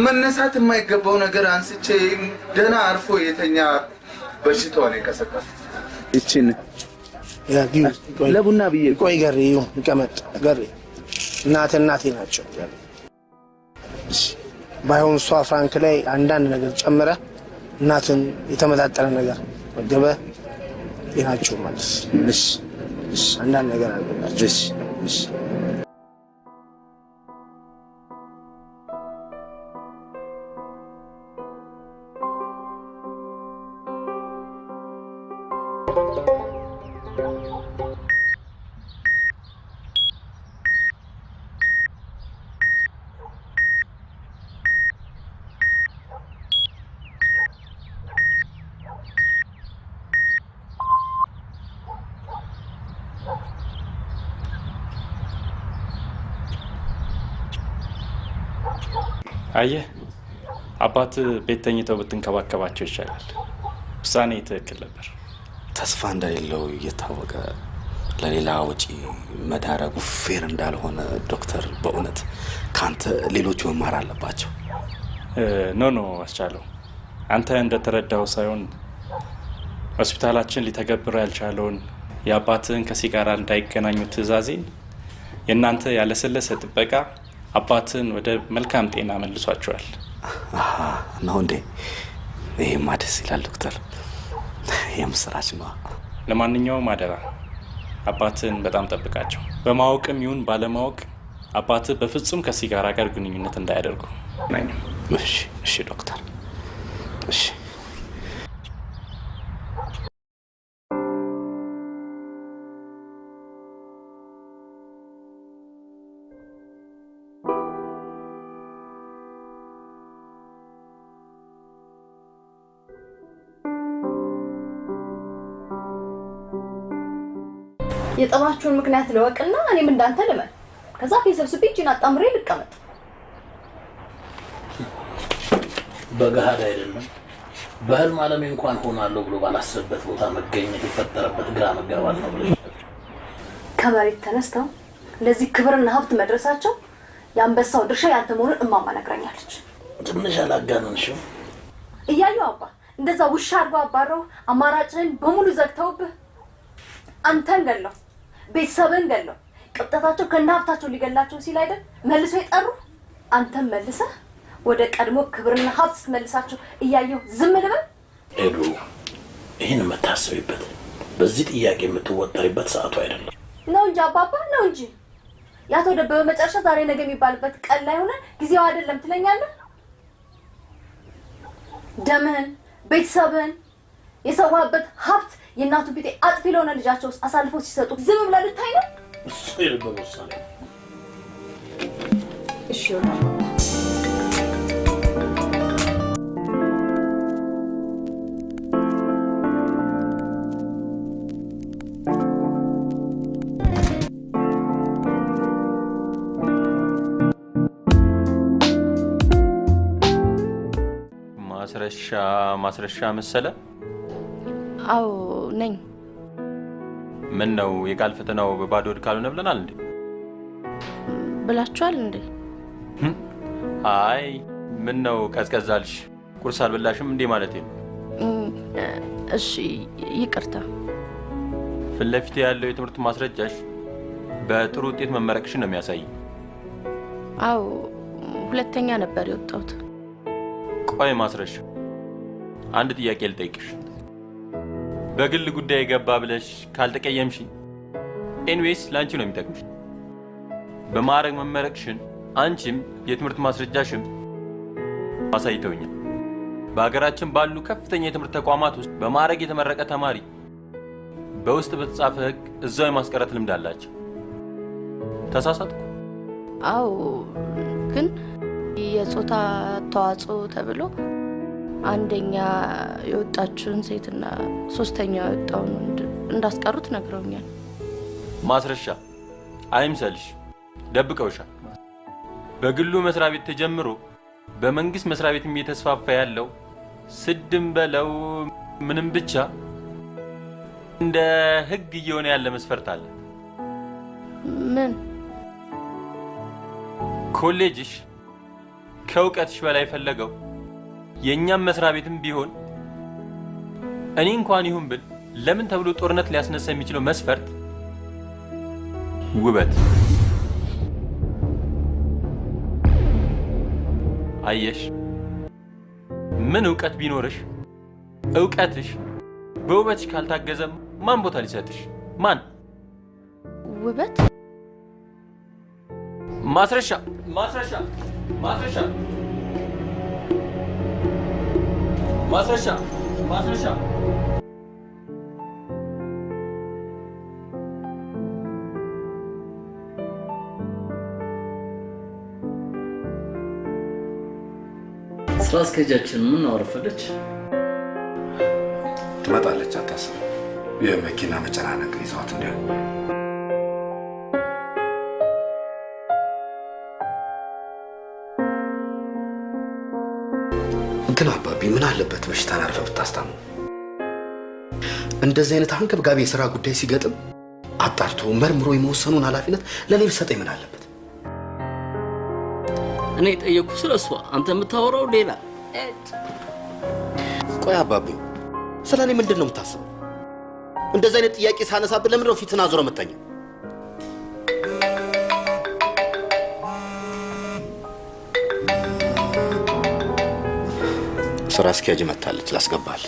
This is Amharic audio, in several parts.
መነሳት የማይገባው ነገር አንስቼ ደና አርፎ የተኛ በሽታው ነው የከሰከሰ። እቺን ለቡና ብዬ ቆይ ገሪው ይቀመጥ ገሪ እናቴ ናቸው። እሺ ባይሆን እሷ ፍራንክ ላይ አንዳንድ ነገር ጨምረ እናትን የተመጣጠነ ነገር ወገበ ይናቸው ማለት እሺ አንዳንድ ነገር አለባቸው። እሺ አየህ አባት ቤት ተኝተው ብትንከባከባቸው ይሻላል። ውሳኔ ትክክል ነበር። ተስፋ እንደሌለው እየታወቀ ለሌላ ወጪ መዳረጉ ፌር እንዳልሆነ ዶክተር በእውነት ካንተ ሌሎች መማር አለባቸው። ኖ አስቻለው አንተ እንደተረዳው ሳይሆን ሆስፒታላችን ሊተገብር ያልቻለውን የአባትን ከሲጋራ እንዳይገናኙ ትዕዛዜን የእናንተ ያለሰለሰ ጥበቃ አባትን ወደ መልካም ጤና መልሷቸዋል። ነው እንዴ? ይሄማ ደስ ይላል ዶክተር። የምስራች ነው። ለማንኛውም አደራ አባትን በጣም ጠብቃቸው። በማወቅም ይሁን ባለማወቅ አባት በፍጹም ከሲጋራ ጋር ግንኙነት እንዳያደርጉ። እሺ ዶክተር። እሺ የጠባችሁን ምክንያት ለወቅና እኔም እንዳንተ ልመን ከዛ ፈሰብስቤ እጅን አጣምሬ ልቀመጥ። በገሃድ አይደለም በህልም ዓለም እንኳን ሆናለሁ ብሎ ባላሰበበት ቦታ መገኘት የፈጠረበት ግራ መጋባት ነው ብለሽ ከመሬት ተነስተው ለዚህ ክብርና ሀብት መድረሳቸው ያንበሳው ድርሻ ያንተ መሆኑን እማማ ነግራኛለች። ትንሽ አላጋነንሽው? እያየሁ አባ እንደዛ ውሻ አድርጎ አባረው አማራጭን በሙሉ ዘግተውብህ አንተን ገለው ቤተሰብን ገለው ቅጥታቸው ከናፍታቸው ሊገላቸው ሲል አይደል መልሶ ይጠሩ አንተን መልሰህ ወደ ቀድሞ ክብርና ሀብት ስትመልሳቸው እያየሁ ዝም ልበል? ኤዱ ይሄን መታሰቢበት በዚህ ጥያቄ የምትወጠሪበት ሰዓቱ አይደለም። ነው እንጂ አባባ ነው እንጂ ያቶ ደበበ መጨረሻ ዛሬ ነገ የሚባልበት ቀን ላይ ሆነ ጊዜው አይደለም ትለኛለህ? ደምህን ቤተሰብን የሰዋበት ሀብት የእናቱ ቢጤ አጥፊ ለሆነ ልጃቸው አሳልፎ ሲሰጡ ዝም ብለህ ልታይ ነው? እሱ የልበወሳለ እሺ ወላሂ ማስረሻ መሰለ? አዎ ነኝ። ምን ነው የቃል ፈተናው በባዶ ካልሆነ ብለናል እንዴ? ብላችኋል እንዴ? አይ ምን ነው ቀዝቀዛልሽ? ቁርስ አልበላሽም እንዴ ማለቴ ነው። እሺ ይቅርታ። ፊት ለፊቴ ያለው የትምህርት ማስረጃሽ በጥሩ ውጤት መመረቅሽን ነው የሚያሳይ። አዎ ሁለተኛ ነበር የወጣሁት። ቆይ ማስረሻ፣ አንድ ጥያቄ ልጠይቅሽ። በግል ጉዳይ ገባ ብለሽ ካልተቀየምሽኝ ኤንዌስ ላንቺ ነው የሚጠቅምሽ። በማዕረግ መመረቅሽን አንቺም የትምህርት ማስረጃሽም አሳይተውኛል። በሀገራችን ባሉ ከፍተኛ የትምህርት ተቋማት ውስጥ በማዕረግ የተመረቀ ተማሪ በውስጥ በተጻፈ ሕግ እዛው የማስቀረት ልምድ አላቸው። ተሳሳትኩ? አዎ ግን የጾታ ተዋጽኦ ተብሎ አንደኛ የወጣችውን ሴትና ሶስተኛ የወጣውን ወንድ እንዳስቀሩት ነግረውኛል። ማስረሻ አይምሰልሽ፣ ደብቀውሻል። በግሉ መስሪያ ቤት ተጀምሮ በመንግስት መስሪያ ቤት እየተስፋፋ ያለው ስድም በለው ምንም ብቻ እንደ ህግ እየሆነ ያለ መስፈርት አለ። ምን? ኮሌጅሽ ከእውቀትሽ በላይ ፈለገው የኛም መስሪያ ቤትም ቢሆን እኔ እንኳን ይሁን ብል ለምን ተብሎ ጦርነት ሊያስነሳ የሚችለው መስፈርት ውበት። አየሽ፣ ምን እውቀት ቢኖርሽ እውቀትሽ በውበትሽ ካልታገዘ ማን ቦታ ሊሰጥሽ? ማን? ውበት? ማስረሻ ማስረሻ ማስረሻ ማስረሻ ማስረሻ ስራ አስኪያጃችን ምን አወረፈለች? ትመጣለች፣ አታስብ። የመኪና መጨናነቅ ይዟት እንዲያ ግን አባቢ ምን አለበት በሽታን አርፈህ ብታስታምም? እንደዚህ አይነት አንገብጋቢ የሥራ ጉዳይ ሲገጥም አጣርቶ መርምሮ የመወሰኑን ኃላፊነት ለኔ ብትሰጠኝ ምን አለበት? እኔ ጠየቅኩ ስለሷ፣ አንተ የምታወራው ሌላ። ቆይ አባቢ፣ ስለኔ ምንድነው የምታስበው? እንደዚህ አይነት ጥያቄ ሳነሳብህ ለምን ነው ፊትን አዙረህ የምትተኛው? ስራ አስኪያጅ መታለች፣ ላስገባል።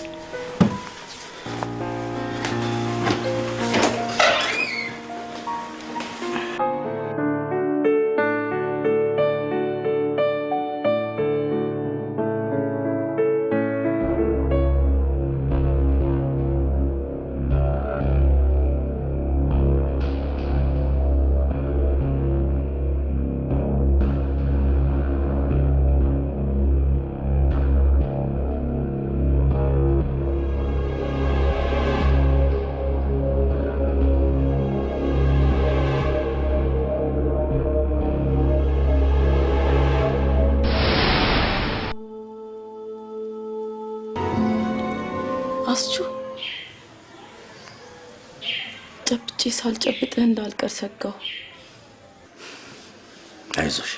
አስቹ ጨብጬ ሳልጨብጥህ እንዳልቀር ሰጋው። አይዞሽ፣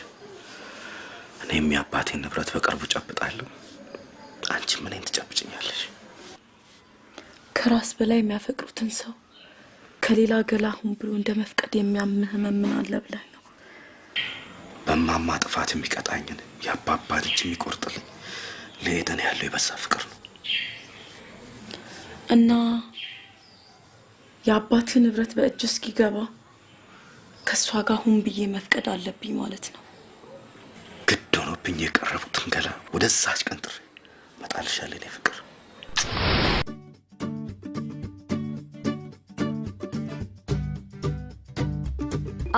እኔም የአባቴን ንብረት በቅርቡ ጨብጣለሁ። አንቺም እኔን ትጨብጭኛለሽ። ከራስ በላይ የሚያፈቅሩትን ሰው ከሌላ ገላ ሁን ብሎ እንደ መፍቀድ የሚያምህ ምን አለ ብለህ ነው? በማማ ጥፋት የሚቀጣኝን የአባባ ልጅ የሚቆርጥልኝ ለኤደን ያለው የበዛ ፍቅር ነው። እና የአባትህ ንብረት በእጅ እስኪገባ ከሷ ጋር ሁን ብዬ መፍቀድ አለብኝ ማለት ነው? ግድ ሆኖብኝ የቀረቡትን ገላ ወደዛች ቀንጥሬ መጣልሻለሁ የኔ ፍቅር።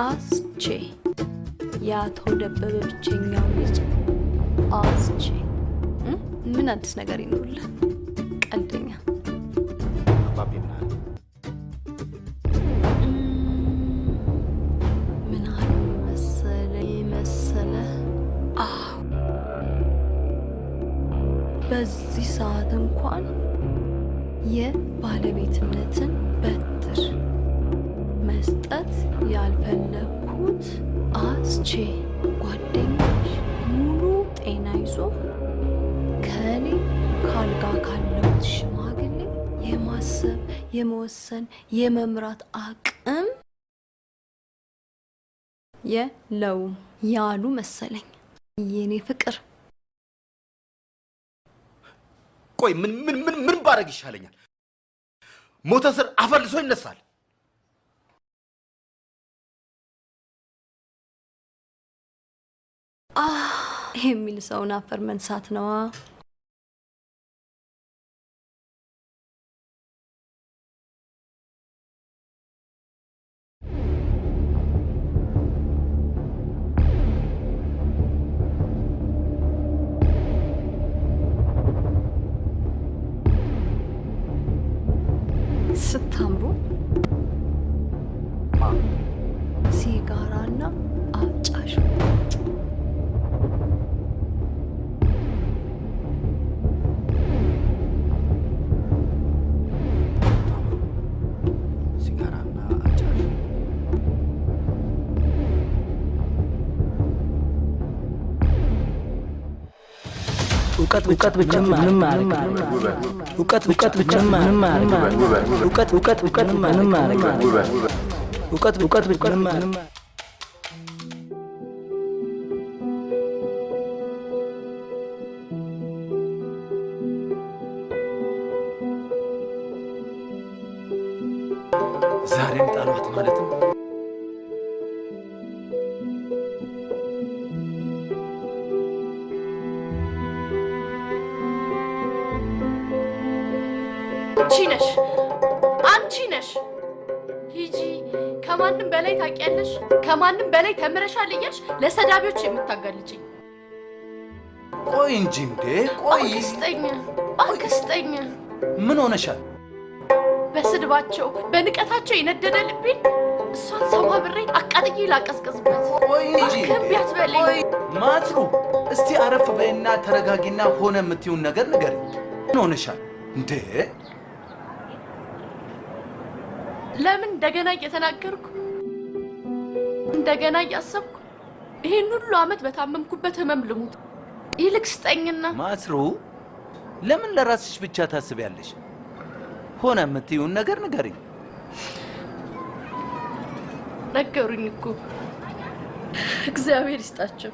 አስቼ የአቶ ደበበ ብቸኛው ልጅ አስቼ ምን አዲስ ነገር ይኖርልህ? ቀልደኛ ምን አሉ መሰለ በዚህ ሰዓት እንኳን የባለቤትነትን በትር መስጠት ያልፈለኩት አስቼ ጓደኛሽ ሙሉ ጤና ይዞ ከሌላ የመወሰን የመምራት አቅም የለውም ያሉ መሰለኝ የኔ ፍቅር። ቆይ ምን ባረግ ይሻለኛል? ሞተ ስር አፈልሶ ይነሳል። የሚል ሰውን አፈር መንሳት ነው። ስታምሩ ሲጋራና አጫሹ እውቀት ብቻ ምንም ማለት እውቀት ብቻ ምንም ማለት እውቀት ምንም ማለት እውቀት ብቻ ምንም ማለት ዛሬም ጣሏት ማለት ነው። አንቺ ነሽ ሂጂ ከማንም በላይ ታውቂያለሽ ከማንም በላይ ተምረሻል እያልሽ ለሰዳቢዎች የምታጋልጪኝ። ቆይ እንጂ እንዴ ቆይ አክስጠኝ ምን ሆነሻል? በስድባቸው በንቀታቸው የነደደ ልቤን እሷን ሰባብሬ አቃጥዬ ላቀዝቅዝበት። ቆይ እንጂ ከቢያት በላይ ማትሩ እስቲ አረፍ በይና ተረጋጊና ሆነ የምትይውን ነገር ንገሪኝ። ምን ሆነሻል እንዴ? ለምን እንደገና እየተናገርኩ እንደገና እያሰብኩ ይሄን ሁሉ አመት በታመምኩበት ህመም ልሙት? ይልቅ ስጠኝና ማትሩ ለምን ለራስሽ ብቻ ታስቢያለሽ? ሆነ የምትይውን ነገር ንገሪኝ። ነገሩኝ እኮ እግዚአብሔር ይስጣቸው።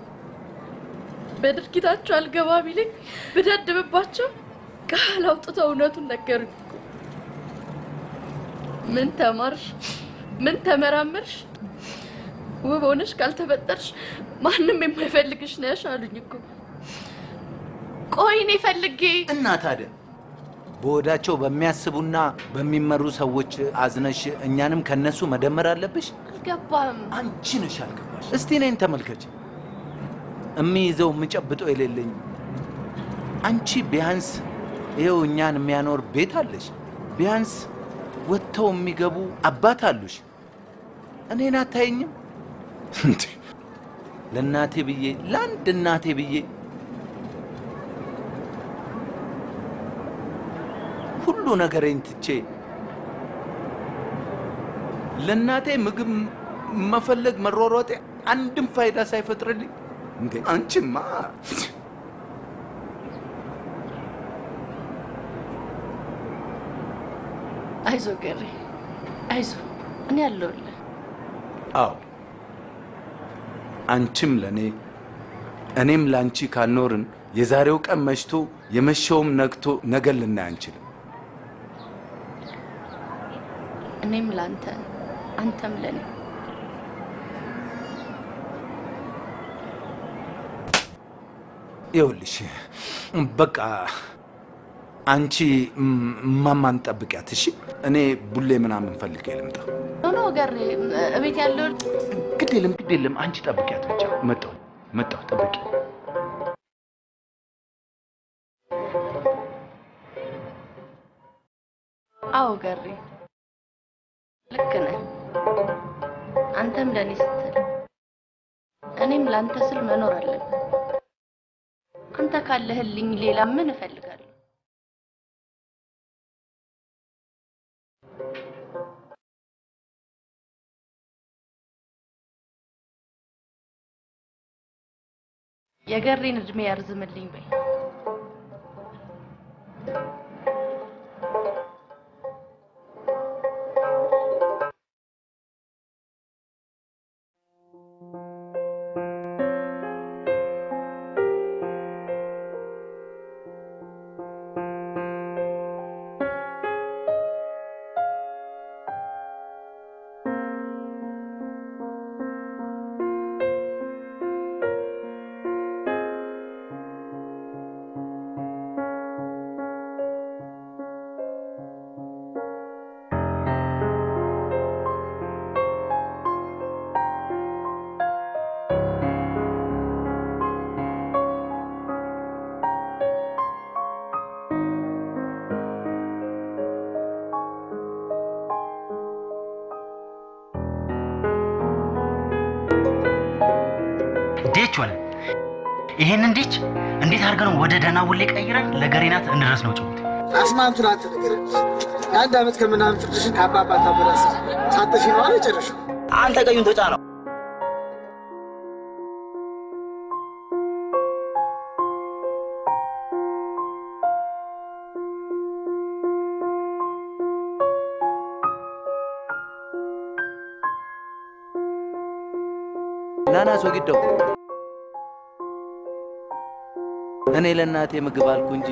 በድርጊታቸው አልገባ ቢለኝ ብደድብባቸው ቃል አውጥተው እውነቱን ነገሩኝ እኮ። ምን ተማርሽ? ምን ተመራመርሽ? ውብ ሆነሽ ካልተፈጠርሽ ማንም የማይፈልግሽ ነሽ አሉኝ እኮ። ቆይ እኔ ፈልጌ እና ታዲያ በወዳቸው በሚያስቡና በሚመሩ ሰዎች አዝነሽ እኛንም ከነሱ መደመር አለብሽ? አልገባም። አንቺ ነሽ አልገባሽ። እስቲ እኔን ተመልከች። እሚይዘው የምጨብጠው የሌለኝ አንቺ ቢያንስ ይኸው እኛን የሚያኖር ቤት አለሽ። ቢያንስ ወጥተው የሚገቡ አባት አሉሽ። እኔን አታየኝም እንዴ? ለእናቴ ብዬ ለአንድ እናቴ ብዬ ሁሉ ነገሬን ትቼ ለእናቴ ምግብ መፈለግ መሯሯጤ አንድም ፋይዳ ሳይፈጥርልኝ እንዴ? አንቺማ አይዞ ገሪ አይዞ፣ እኔ አለሁልህ። አዎ አንቺም ለኔ እኔም ላንቺ ካልኖርን የዛሬው ቀን መሽቶ የመሸውም ነግቶ ነገ ልናይ አንችልም። እኔም ላንተ አንተም ለኔ። ይኸውልሽ በቃ አንቺ ማማን ጠብቂያት እሺ? እኔ ቡሌ ምናምን ፈልጌ ልምጣ። ኖ ገሪ እቤት ያለው ግድ የለም አንቺ ጠብቂያት ብቻ። መጣሁ ጠብቂ። አዎ ገሪ ልክ ነህ። አንተም ለኔ ስትል እኔም ላንተ ስል መኖር አለብን። አንተ ካለህልኝ ሌላ ምን እፈልጋለሁ? የገሪን እድሜ ያርዝምልኝ በይ። ይሄን እንዴት አድርገን ወደ ደህና ውሌ ቀይረን ለገሬናት እንድረስ ነው ጭውት አስማን ትናንት ነገር አንድ አመት ከምናምን ፍርድሽን ከአባባ ታበራስ ሳተሽ ነው አለ ጨረሽ አንተ ቀዩን ተጫነው ናና ሶጊደው እኔ ለእናቴ ምግብ አልኩ እንጂ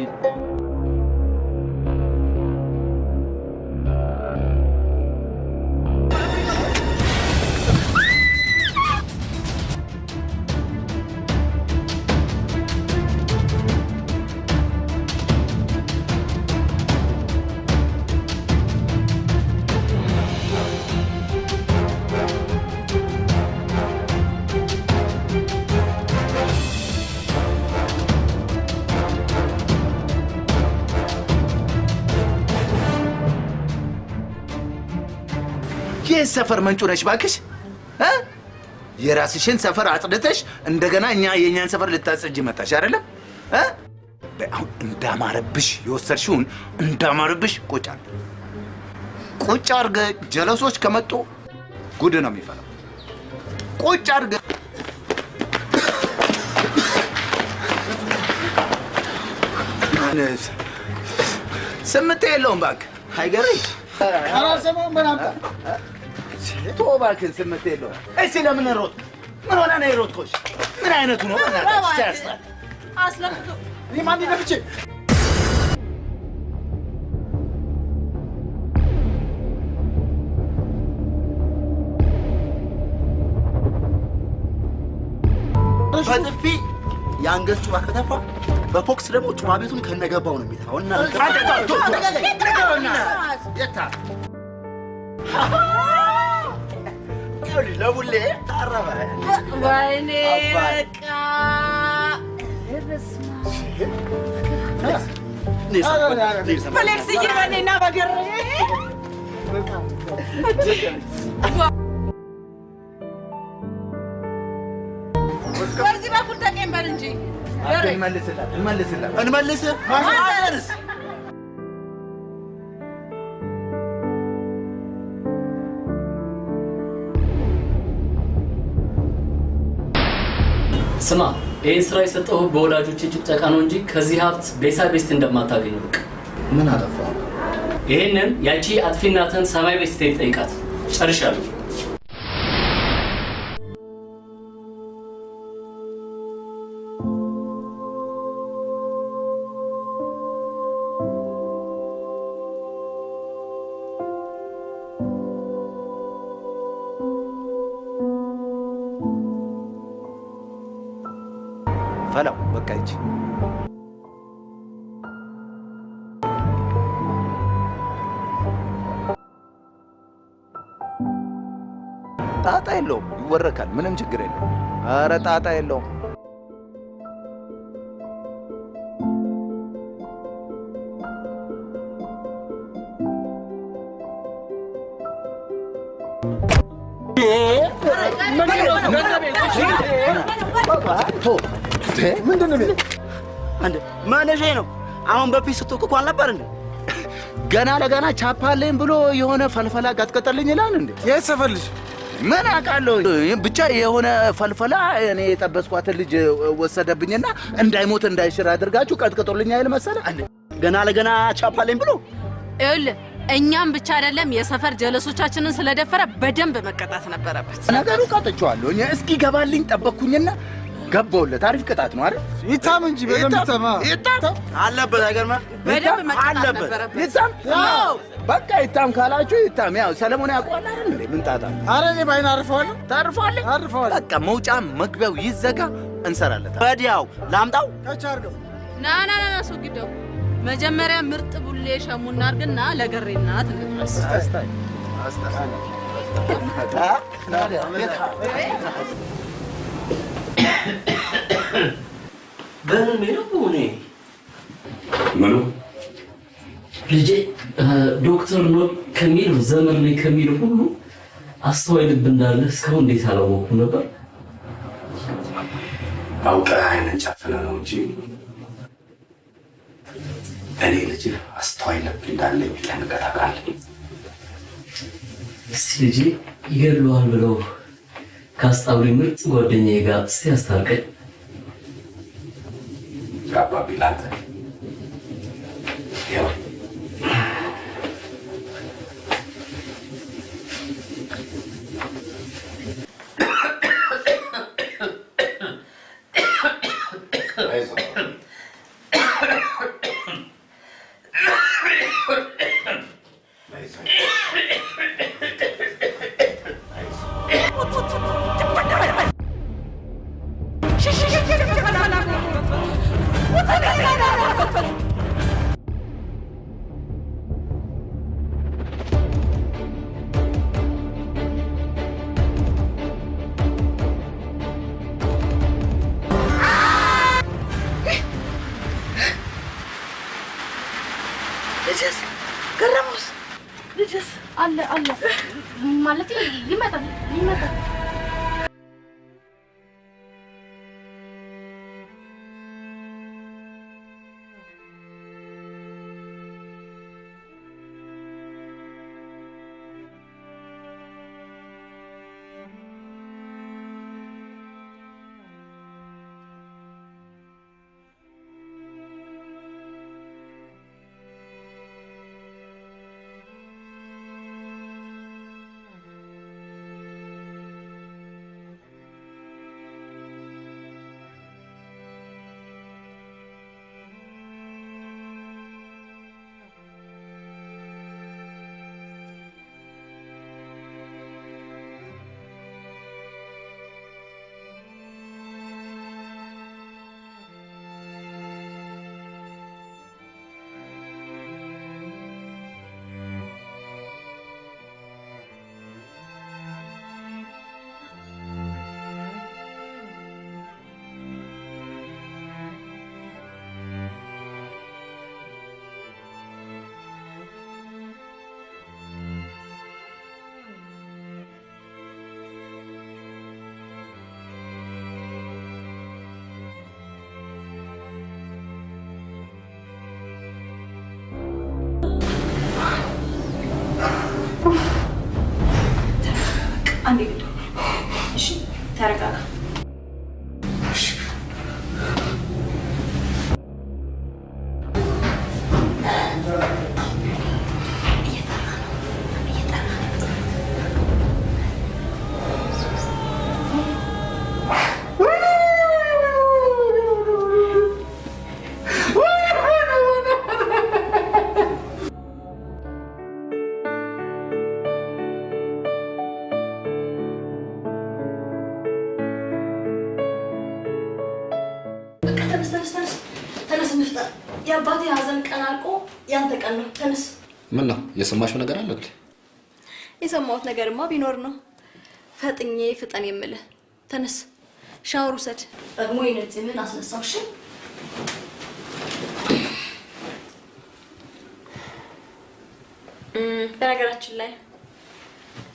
የሰፈር መንጩ ነሽ ባክሽ የራስሽን ሰፈር አጽድተሽ እንደገና የኛን ሰፈር ልታጽጂ መጣሽ አይደለም አሁን እንዳማረብሽ የወሰድሽውን እንዳማረብሽ ቁጭ አርገ ጀለሶች ከመጡ ጉድ ነው የሚፈለው ቁጭ አርገ ስምት የለውም ባክ አይገርሽ አራሰማን በናምጣ توباكن سمتيلو ايش لمن الروت من وين انا يروت خوش من عينته نو انا سياسه اسلمتو لي ما عندي نفسي በጥፊ ያንገት ጩባ ከተፋ በፎክስ ደግሞ ጩባ ቤቱን ከነገባው ነው የሚታውና የታ ለቡሌ ታረበ ወይኔ በቃ ፍሌክስ ይበኔና በገር በዚህ በኩል ተቀምበል እንጂ እንመልስ ስማ ይሄን ስራ የሰጠው በወላጆች ጭቅጨቃ ነው እንጂ ከዚህ ሀብት ቤሳ ቤስት እንደማታገኝ ነው። ምን አጠፋ? ይሄንን ያቺ አጥፊናትን ሰማይ ቤስት ጠይቃት። ጨርሻለሁ። ፈላው በቃ እንጂ ጣጣ የለውም ይወረካል ምንም ችግር የለውም ኧረ ጣጣ የለውም ምንድነው አንተ ማነሽ ነው አሁን በፊት ስትቆቁ አልነበር እንዴ ገና ለገና ቻፓለኝ ብሎ የሆነ ፈልፈላ ጋጥቀጠልኝ ይላል እንዴ የሰፈልሽ ምን አቃለው ብቻ የሆነ ፈልፈላ እኔ የጠበስኳት ልጅ ወሰደብኝና እንዳይሞት እንዳይሽር አድርጋችሁ ቀጥቀጡልኝ አይል መሰለ እንዴ ገና ለገና ቻፓለኝ ብሎ ይኸውልህ እኛም ብቻ አይደለም የሰፈር ጀለሶቻችንን ስለደፈረ በደንብ መቀጣት ነበረበት ነገሩ ቀጥቻለሁ እኔ እስኪ ገባልኝ ጠበቅኩኝና ገባውለት አሪፍ ቅጣት ነው አይደል ይታም እንጂ በደንብ ይታም አለበት አይገርማ በደንብ መቀጣት ነበረበት ይታም በቃ ይታም ካላችሁ ይታም ያው ሰለሞን ያቋል አይደል እንዴ ምን ጣጣ አረ እኔ ባይና አርፈዋለሁ ታርፈዋለህ በቃ መውጫ መግቢያው ይዘጋ እንሰራለን ወዲያው ላምጣው ከቻርገው ና ሶግደው መጀመሪያ ምርጥ ቡሌ ሸሙና አርግና ለገሬናት እንድረስ አስታይ በሜሎኔ ምኑ ልጄ ዶክተር ነው ከሚል ዘመን ላይ ከሚል ሁሉ አስተዋይ ልብ እንዳለ እስካሁን እንዴት አላወኩም ነበር አውቀህ አይንን ጨፍነህ ነው እንጂ እኔ ልጅ አስተዋይ ልብ እንዳለኝ ጠንቅቀህ ታውቃለህ። እስቲ ልጄ ይገድለዋል ብለው ካስጣሉኝ ምርጥ ጓደኛዬ ጋር እስቲ አስታርቀኝ። አባቢ ላንተ ያው ልጅስ አለ ማለት ይመጣል። አንዴ ልጅ እሺ ተረጋጋ። ተነስ ምፍጠር የአባቴ ሀዘን ቀን አልቆ ያንተ ቀን ነው። ተነስ። ምን ነው የሰማሽው ነገር አለ እንዴ? የሰማሁት ነገርማ ቢኖር ነው ፈጥኜ ፍጠን የምልህ። ተነስ ሻወር ውሰድ። ደግሞ የነጽህን አስነሳው። እሺ በነገራችን ላይ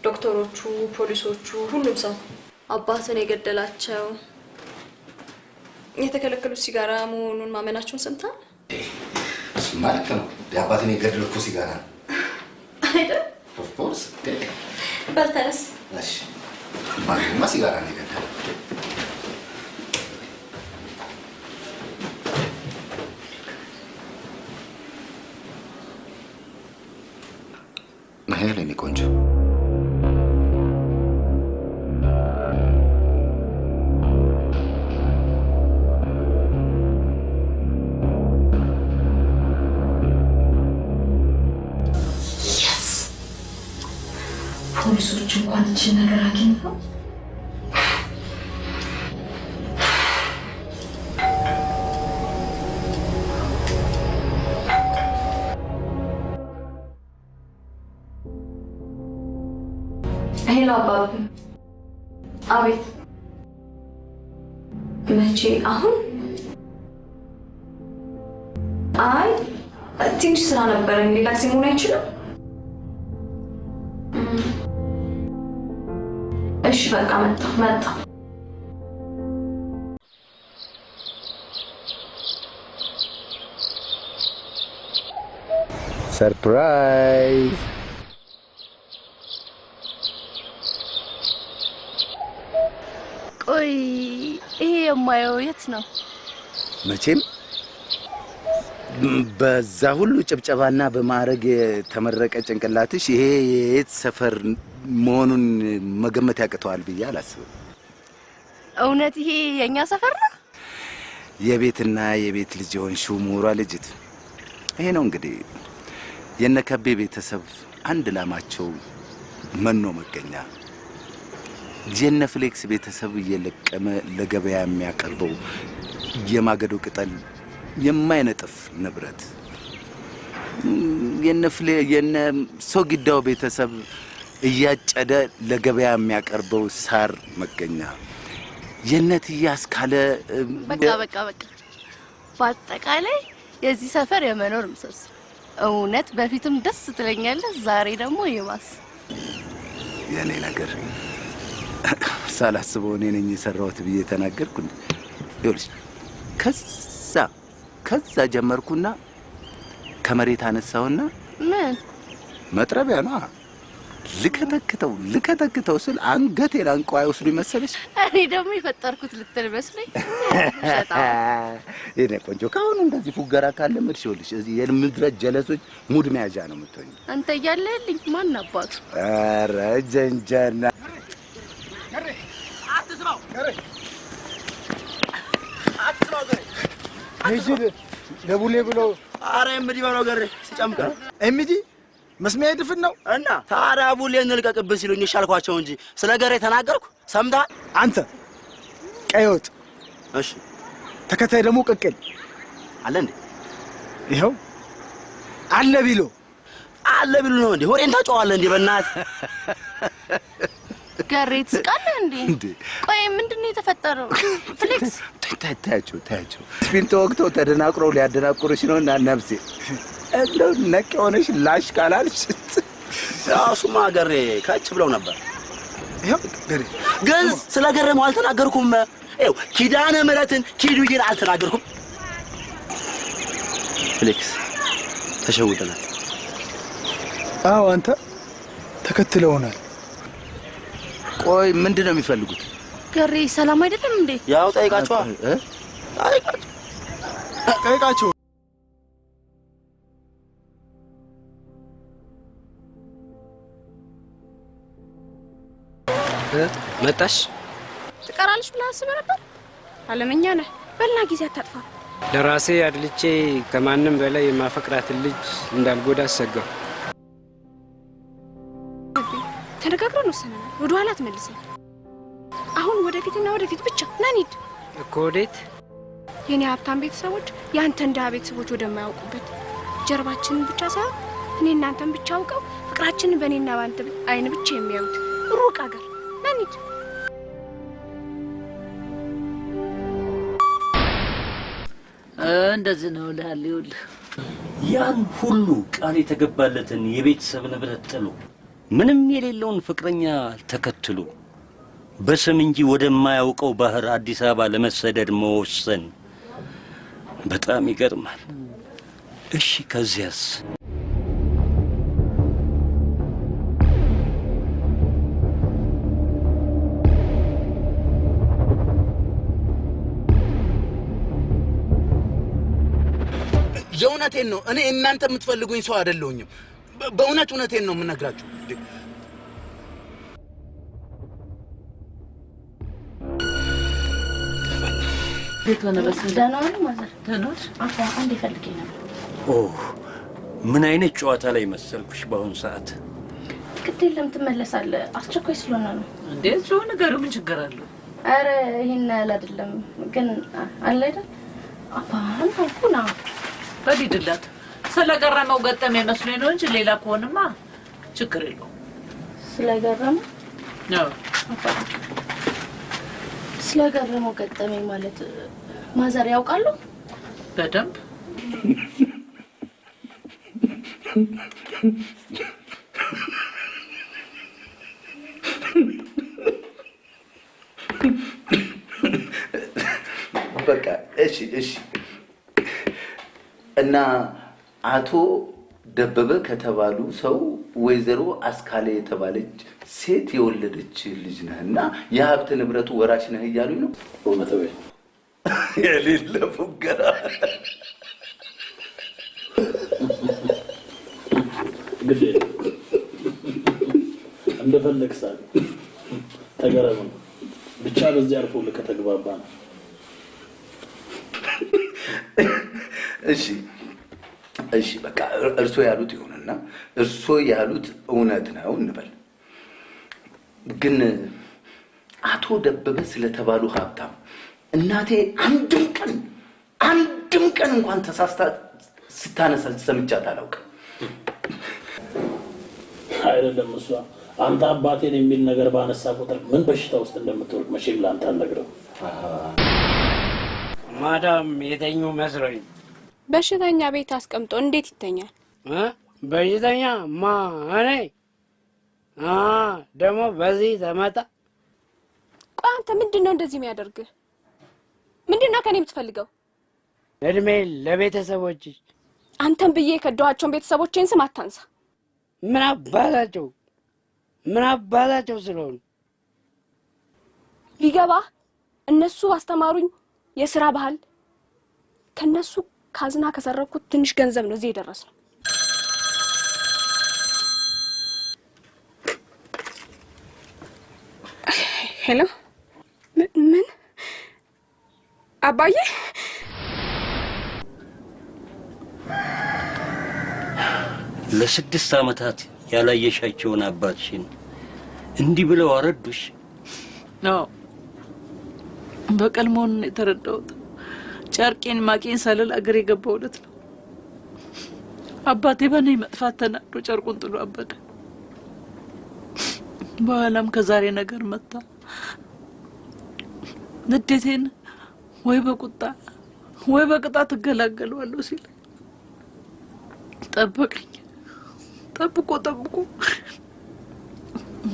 ዶክተሮቹ፣ ፖሊሶቹ፣ ሁሉም ሰው አባትን የገደላቸው የተከለከሉት ሲጋራ መሆኑን ማመናቸውን ሰምተሃል? ማለት ነው የአባትን የገደለው እኮ ሲጋራ ነው አይደል? ኦፍ ኮርስ። በል ተነስ። እሺ ማንማ ሲጋራ ነው የገደለው። ናሄል የኔ ቆንጆ ፖሊሶቹ እንኳን እችን ነገር አግኝተው ሄሎ አባቢ። አቤት። መቼ? አሁን? አይ ትንሽ ስራ ነበረኝ። ሌላ ጊዜ መሆን አይችልም? እሺ በቃ መጣሁ። ሰርፕራይዝ። ቆይ ይሄ የማየው የት ነው? መቼም በዛ ሁሉ ጭብጨባና በማዕረግ የተመረቀ ጭንቅላትሽ ይሄ የት ሰፈር መሆኑን መገመት ያቅተዋል ብዬ አላስብም። እውነት ይሄ የኛ ሰፈር ነው? የቤትና የቤት ልጅ የሆንሽው ምሁሯ ልጅት ይሄ ነው እንግዲህ የነከቤ ቤተሰብ አንድ ላማቸው መኖ መገኛ፣ የነፍሌክስ ቤተሰብ እየለቀመ ለገበያ የሚያቀርበው የማገዶ ቅጠል የማይነጥፍ ንብረት፣ የነ ሶጊዳው ቤተሰብ እያጨደ ለገበያ የሚያቀርበው ሳር መገኛ፣ የነትያስ ካለ በቃ በአጠቃላይ የዚህ ሰፈር የመኖር ምሰሶ። እውነት በፊትም ደስ ትለኛለህ፣ ዛሬ ደግሞ ይባስ። የኔ ነገር ሳላስበው እኔ ነኝ የሰራሁት ብዬ ተናገርኩ። ይኸውልሽ ከዛ ጀመርኩና ከመሬት አነሳውና ምን መጥረቢያ ነው ልከተክተው ስል አንገቴን አንቀው አይወስዱ መሰለሽ። እኔ ደግሞ የፈጠርኩት ልትል መስለኝ። የኔ ቆንጆ ካሁን እንደዚህ ፉገራ ካለ ምርሽ ይኸውልሽ እዚህ የምድረ ጀለሶች ሙድ መያዣ ነው የምትሆኝ። አንተ እያለህልኝ ማን አባቱ? ኧረ ጀንጀና አትስማው ለቡሌ ብሎ ኧረ እምዲ በለው ገሬ ሲጨምቅ እምዲ መስሚያ ድፍን ነው እና ታዲያ ቡሌ እንልቀቅብን ሲሉኝ ይሻልኳቸው እንጂ ስለ ገሬ ተናገርኩ። ሰምተሃል አንተ? ቀይ ወጥ እሺ፣ ተከታይ ደግሞ ቅቅል አለ እንዴ? ይኸው አለ ቢሎ ነው እንዴ? ሆሬን ታጫዋለህ እንዴ? በእናትህ ገሬ ትስቃለህ እንዴ? ቆይ ምንድነው የተፈጠረው? ፍሌክስ ታያቸው ስፒንቶ ወቅቶ ተደናቅረው ሊያደናቁርሽ ነው እና ነፍሴ እንደው ነቅ ሆነሽ ላሽ ካላልሽ ራሱማ ገሬ ከች ብለው ነበር። ይኸው ገሬ ግን ስለ ገረመው አልተናገርኩም። ይኸው ኪዳነ ምሕረትን ኪዱዬን አልተናገርኩም። ፍሌክስ ተሸውደናል። አዎ አንተ ተከትለውናል። ቆይ ምንድነው የሚፈልጉት? ገሬ ሰላም አይደለም እንዴ? ያው ጠይቃቸው። መጣሽ? ትቀራለሽ ብለህ አስበህ ነበር? አለመኛ ነህ። በልና ጊዜ አታጥፋ። ለራሴ አድልቼ ከማንም በላይ የማፈቅራትን ልጅ እንዳልጎዳ አሰጋው። ተነጋግረን ወሰነናል። ወደ ኋላ አትመልሰን። አሁን ወደፊትና ወደፊት ብቻ ና እንሂድ እኮ። ወዴት? የኔ ሀብታም ቤተሰቦች ያንተን ድሃ ቤተሰቦች ወደማያውቁበት ጀርባችንን ብቻ ሳይሆን እኔ እናንተን ብቻ አውቀው ፍቅራችንን በእኔና ባንተ አይን ብቻ የሚያዩት ሩቅ አገር ና እንሂድ። እንደዚህ ነው ላሊውል ያን ሁሉ ቃል የተገባለትን የቤተሰብ ንብረት ጥሎ ምንም የሌለውን ፍቅረኛ ተከትሎ በስም እንጂ ወደማያውቀው ባህር አዲስ አበባ ለመሰደድ መወሰን በጣም ይገርማል። እሺ ከዚያስ? የእውነቴን ነው። እኔ እናንተ የምትፈልጉኝ ሰው አይደለሁኝም። በእውነት እውነቴን ነው የምነግራችሁ። ደህና ነው ማዘር? ደህና ነሽ? አንዴ ፈልጌ ነበር። ምን አይነት ጨዋታ ላይ መሰልኩሽ በአሁኑ ሰዓት? ግድ የለም ትመለሳለህ። አስቸኳይ ስለሆነ ነው። እንዴት ሰው ነገር ምን ችግር አለው? አረ ይሄን ያህል አይደለም ግን አለ አይደል? አባን አልኩና በዲድላት ስለገረመው ገጠመኝ መስሎኝ ነው እንጂ ሌላ ከሆነማ ችግር የለውም። ስለገረመው ነው ስለገረመው ገጠመኝ ማለት ማዘር ያውቃሉ በደንብ። በቃ እሺ። እና አቶ ደበበ ከተባሉ ሰው ወይዘሮ አስካለ የተባለች ሴት የወለደች ልጅ ነህና የሀብት ንብረቱ ወራሽ ነህ እያሉኝ ነው። ወመተበ የሌለ ፉገራ ግዴ እንደፈለክ ሳል ተገረሙ ብቻ በዚህ አልፎ ለከተግባባ ነው። እሺ በቃ እርሶ ያሉት ይሁንና እርሶ ያሉት እውነት ነው እንበል። ግን አቶ ደበበ ስለተባሉ ሀብታም እናቴ አንድም ቀን እንኳን ተሳስታ ስታነሳ ሰምቻት አላውቅም። አይደለም እሷ አንተ አባቴን የሚል ነገር ባነሳ ቁጥር ምን በሽታ ውስጥ እንደምትወርቅ መቼም ላንተ አልነግረው። ማዳም የተኙ መስሎኝ። በሽተኛ ቤት አስቀምጦ እንዴት ይተኛል? በሽተኛ ማ እኔ ደግሞ በዚህ ተመጣ። ቆይ አንተ ምንድነው እንደዚህ የሚያደርግህ? ምንድነው ከኔ የምትፈልገው? እድሜ ለቤተሰቦች። አንተም ብዬ ከዷቸውን ቤተሰቦቼን ስም አታንሳ። ምን አባታቸው ስለሆኑ ቢገባ እነሱ አስተማሩኝ የሥራ ባህል። ከነሱ ካዝና ከሰረኩት ትንሽ ገንዘብ ነው እዚህ የደረስነው። ሄሎ ምን አባዬ? ለ6 ዓመታት ያላየሻቸውን አባትሽን እንዲህ ብለው አረዱሽ? ነው በቀል መሆኑን የተረዳሁት ጨርቄን ማቄን ሳልል አገር የገባሁለት ነው። አባቴ በእኔ መጥፋት ተናዶ ጨርቁን ጥሎ አበደ። በኋላም ከዛሬ ነገር መጣ ንዴቴን ወይ በቁጣ ወይ በቅጣት እገላገለዋለሁ ሲል ጠበቀኝ። ጠብቆ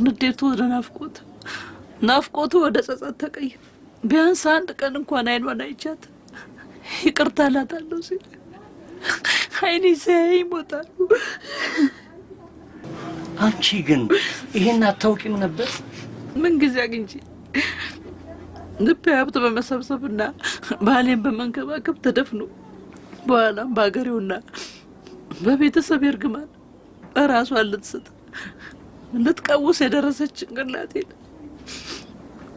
ንዴቱ ወደ ናፍቆቱ ወደ ጸጸት ተቀየረ። ቢያንስ አንድ ቀን እንኳን አይኗን አይቻት ይቅርታ እላታለሁ ሲል አይኔ ሲያይ ይሞታል። አንቺ ግን ይሄን አታውቂም ነበር? ምን ጊዜ አግኝቼ ልቤ ሀብት በመሰብሰብና ባሌን በመንከባከብ ተደፍኖ በኋላም በአገሬውና በቤተሰብ እርግማን ራሷን ልትቀውስ የደረሰች ጭንቅላቴን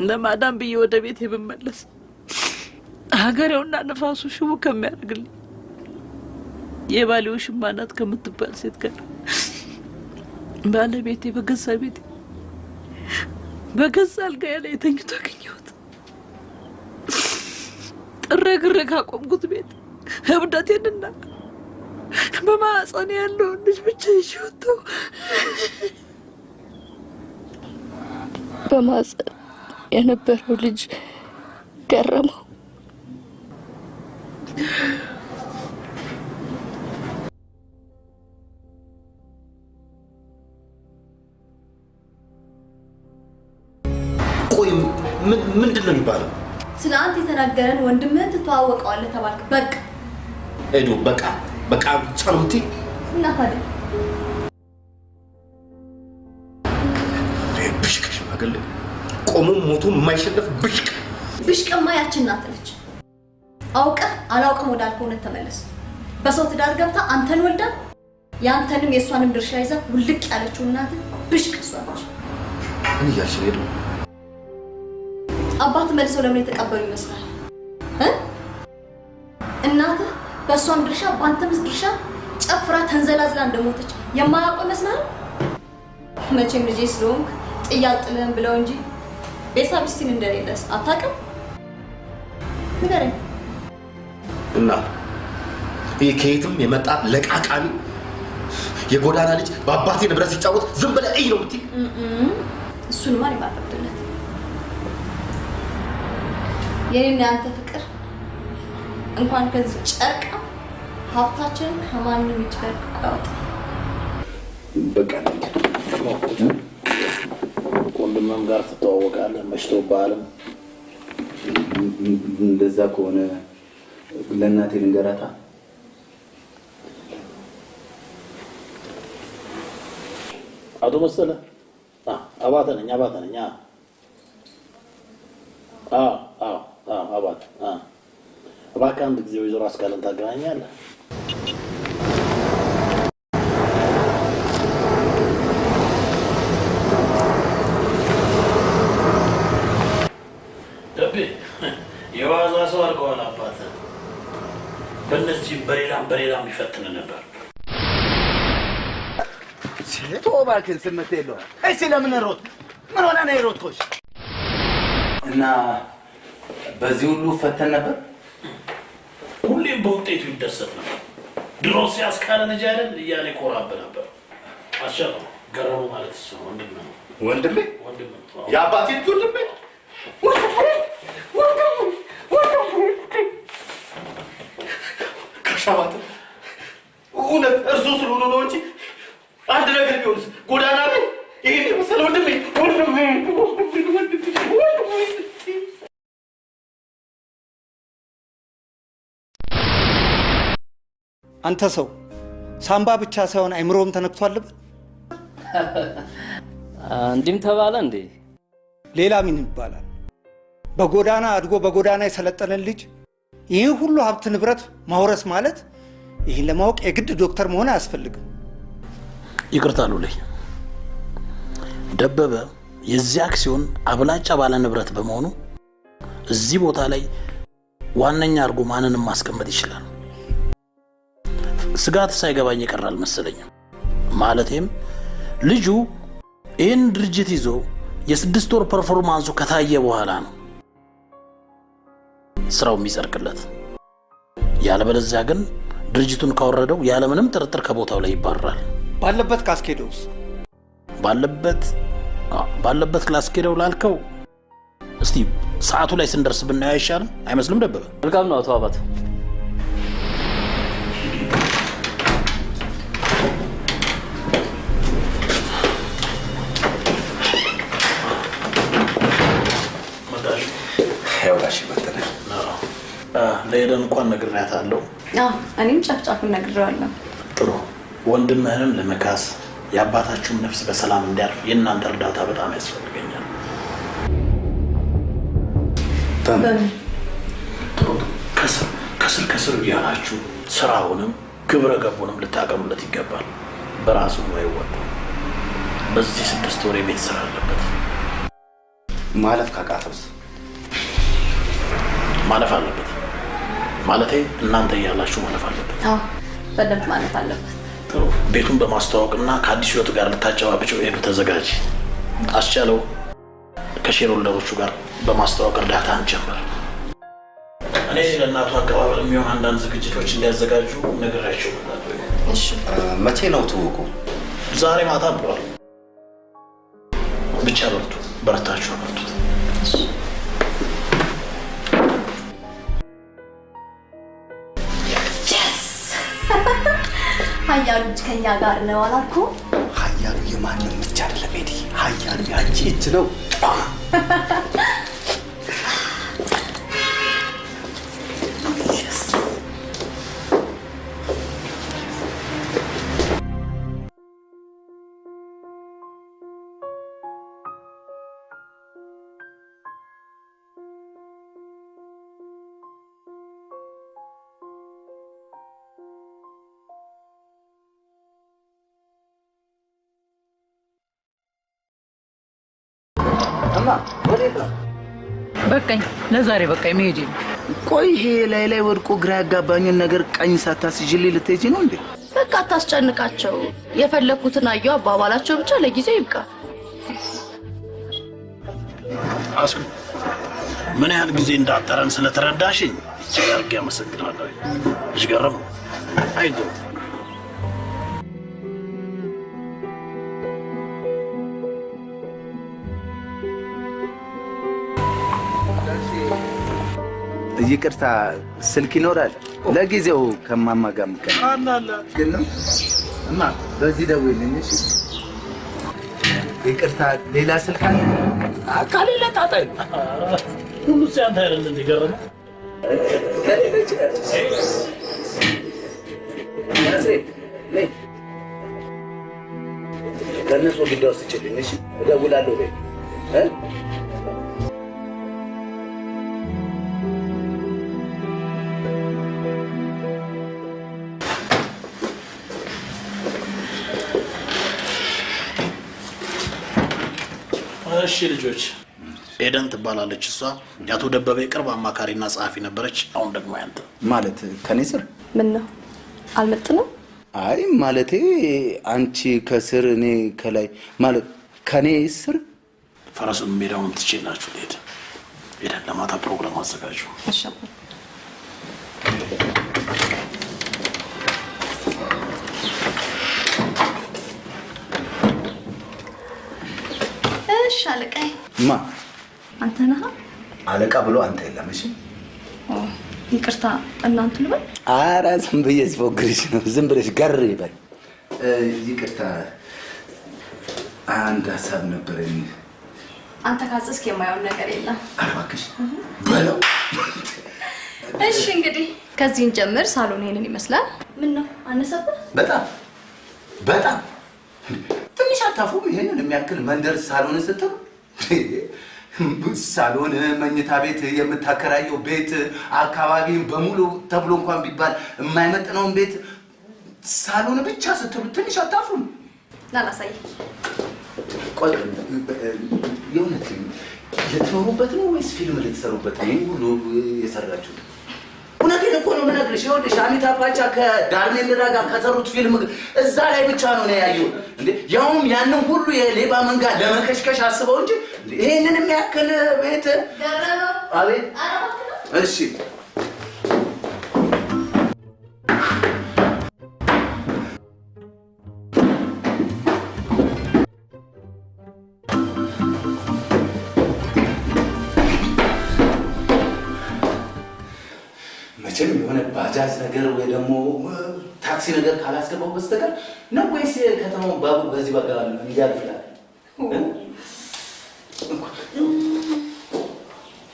ለማዳን ብዬ ወደ ቤት የምመለስ ሀገሬውና ነፋሱ ሽቡ ከሚያደርግልኝ የባሌው ሽማናት ከምትባል ሴት ጋር ባለቤቴ በገዛ ቤቴ በገዛ አልጋዬ ላይ ተኝቶ አገኘሁት። ጥረግሬ ካቆምኩት ቤት እብደቴንና በማህፀኔ ያለውን ልጅ ብቻ ይዤ ወጣሁ። በማህፀን የነበረው ልጅ ገረመው። ቆይ ምንድን ነው የሚባለው? ስለ አንተ የተናገረን ወንድምህን ትተዋወቀዋለህ ተባልክ። በቃ ኤዱ በቃ ጸሎቲ እና ታዲያ ብሽቅ ሽማግሌ ቆሞ ሞቶ የማይሸነፍ ብሽቅማ ያችን እናት ነች። አውቀህ አላውቅም ወዳልከው እውነት ተመለስ። በሰው ትዳር ገብታ አንተን ወልዳ ያንተንም የእሷንም ድርሻ ይዛ ውልቅ ያለችው እናት ብሽቅ እሷ ነች። ምን እያልሽ ነው? አባት መልሰው ለምን የተቀበሉ ይመስላል? እናትህ በእሷም ድርሻ በአንተም ድርሻ ጨፍራ ተንዘላዝላ እንደሞተች የማያውቁ ይመስላል? መቼም ልጄ ስለሆንክ ጥያጥልህም ብለው እንጂ ቤሳቢስቲን እንደሌለስ አታውቅም? ንገረኝ። እና ይህ ከየትም የመጣ ለቃቃሚ የጎዳና ልጅ በአባቴ ንብረት ሲጫወት ዝም ብለህ እይ ነው የምትይ? እሱንማ እኔ ባልፈቅድለት። የኔና ያንተ ፍቅር እንኳን ከዚህ ጨርቃ ሀብታችንን ከማንም ይችላል ያወጣ። በቃ ወንድምም ጋር ትተዋወቃለህ። መሽቶብሃልም። እንደዛ ከሆነ ለእናቴ ልንገራታ። አቶ መሰለ አባተ ነኝ። አባተ እባክህ አንድ ጊዜ ወይዘሮ አስካለን ታገናኛለህ? ደቤ የዋዛ ሰው አድርገዋል አባተ። በእነዚህ በሌላም ይፈትን ነበር። እባክህን ስሜት የለውም። እሺ ለምን ሮጥ? ምን ሆነ ነው የሮጥኩሽ? እና በዚህ ሁሉ ፈተን ነበር። ሁሌም በውጤቱ ይደሰት ነበር። ድሮ ሲያስካለ ልጅ አይደል እያለ ይኮራብህ ነበር። አሸነው ገረሙ ማለት እሱ ወንድሜ የአባቴ ልጅ ወንድሜ ከሻባት እውነት እርሱ ስለሆነ ነው እንጂ አንድ ነገር ቢሆንስ ጎዳና ላይ ይሄን የመሰለ ወንድሜ አንተ ሰው ሳምባ ብቻ ሳይሆን አይምሮም ተነክቷል። እንዲህም ተባለ እንዴ? ሌላ ምን ይባላል? በጎዳና አድጎ በጎዳና የሰለጠነን ልጅ ይህ ሁሉ ሀብት ንብረት ማውረስ ማለት ይህን ለማወቅ የግድ ዶክተር መሆን አያስፈልግም። ይቅርታ ሉልኝ፣ ደበበ የዚህ አክሲዮን አብላጫ ባለ ንብረት በመሆኑ እዚህ ቦታ ላይ ዋነኛ አድርጎ ማንንም ማስቀመጥ ይችላል። ስጋት ሳይገባኝ ይቀራል መሰለኝም። ማለቴም ልጁ ይህን ድርጅት ይዞ የ6 ወር ፐርፎርማንሱ ከታየ በኋላ ነው ስራው የሚጸድቅለት። ያለበለዚያ ግን ድርጅቱን ካወረደው ያለምንም ጥርጥር ከቦታው ላይ ይባረራል። ባለበት ካስኬደውስ? ባለበት ካስኬደው ላልከው እስቲ ሰዓቱ ላይ ስንደርስ ብናየው አይሻልም? አይመስልም ደበበ? መልካም ነው አቶ አባተ። ለሄደን እንኳን ነግሬያታለሁ። እኔም ጫፍጫፉን ነግሬዋለሁ። ጥሩ። ወንድምህንም ለመካስ የአባታችሁም ነፍስ በሰላም እንዲያርፍ የእናንተ እርዳታ በጣም ያስፈልገኛል። ከስር እያላችሁ ስራውንም ግብረ ገቡንም ልታቀሙለት ይገባል። በራሱ ነው አይወጣም። በዚህ 6 ወር የቤት ስራ አለበት። ማለፍ ካቃተውስ? ማለፍ አለበት። ማለቴ እናንተ እያላችሁ ማለፍ አለበት። በደንብ ማለፍ አለበት። ጥሩ። ቤቱን በማስተዋወቅና ከአዲስ ህይወቱ ጋር ልታጨባብጨው ሄዱ ተዘጋጅ። አስቻለው ከሼር ሆልደሮቹ ጋር በማስተዋወቅ እርዳታ እንጀምር። እኔ ለእናቱ አቀባበል የሚሆን አንዳንድ ዝግጅቶች እንዲያዘጋጁ ነግሬያቸው እመጣለሁ። እሺ። መቼ ነው ትውውቁ? ዛሬ ማታ ብሏል። ብቻ በርቱ፣ በርታችሁ በርቱት። ሀያሉ እጅ ከኛ ጋር ነው አላልኩም? ሀያሉ የማንም እጅ አይደለም ሄዲ፣ ሀያሉ ያንቺ እጅ ነው። በቃኝ፣ ለዛሬ በቃኝ፣ መሄጄ ነው። ቆይ ይሄ ላይ ወድቆ ግራ ያጋባኝን ነገር ቀኝ ሳታስይዥልኝ ልትሄጂ ነው እንዴ? በቃ አታስጨንቃቸው። የፈለኩትን አየሁ አባባላቸው ብቻ ለጊዜው ይብቃ። አስኩ ምን ያህል ጊዜ እንዳጠረን ስለተረዳሽኝ ሲያርግ ያመሰግናለሁ። እሺ ገረም አይዞህ። ይቅርታ ስልክ ይኖራል? ለጊዜው ከማማ ጋር ግን ነው እና በዚህ ደውልልኝ። እሺ ይቅርታ ሌላ ስልክ አለ? ከሌላ ጣጣ ሁሉ ሲያንተ አይደል እንደ ገረመው ከነሱ ግዳው ስጭልኝ እሺ እደውላለሁ በይ እሺ ልጆች ኤደን ትባላለች እሷ ያቶ ደበበ የቅርብ አማካሪና ጸሐፊ ነበረች አሁን ደግሞ ያንተ ማለት ከኔ ስር ምን ነው አልመጥነው አይ ማለቴ አንቺ ከስር እኔ ከላይ ማለት ከኔ ስር ፈረሱን ሜዳውን ትችላችሁ ሄድ ኤደን ለማታ ፕሮግራም አዘጋጁ እሺ አለቃይ ማ አንተ ነህ አለቃ ብሎ አንተ የለም እሺ ይቅርታ እናንተ ልበል ኧረ ዝም ብዬ ስፎግርሽ ነው ዝም ብለሽ ገር ይበል ይቅርታ አንድ ሀሳብ ነበረኝ አንተ ካዘዝክ የማየው ነገር የለም እባክሽ በለው እሺ እንግዲህ ከዚህን ጀምር ሳሎን ይሄንን ይመስላል ምን ነው አነሰብህ በጣም ትንሽ አታፉም ይሄንን የሚያክል መንደር ሳሎን ስትሉ ሳሎን መኝታ ቤት የምታከራየው ቤት አካባቢን በሙሉ ተብሎ እንኳን ቢባል የማይመጥነውን ቤት ሳሎን ብቻ ስትሉ ትንሽ አታፉም ላላሳይ ቆይ የእውነት ልትኖሩበት ነው ወይስ ፊልም ልትሰሩበት ነው ሁሉ የሰራችሁት እውነቴን እኮ ነው የምነግርሽ ይኸውልሽ አሚታ ባቻ ከዳርሜንድራ ጋር ከሰሩት ፊልም እዛ ላይ ብቻ ነው ያየው እንዴ ያውም ያንን ሁሉ የሌባ መንጋ ለመከሽከሽ አስበው እንጂ ይሄንን የሚያክል ቤት አቤት እሺ መቼም የሆነ ባጃጅ ነገር ወይ ደግሞ ታክሲ ነገር ካላስገባው በስተቀር ነው ወይስ ከተማው ባቡር በዚህ በጋ ያልፍላል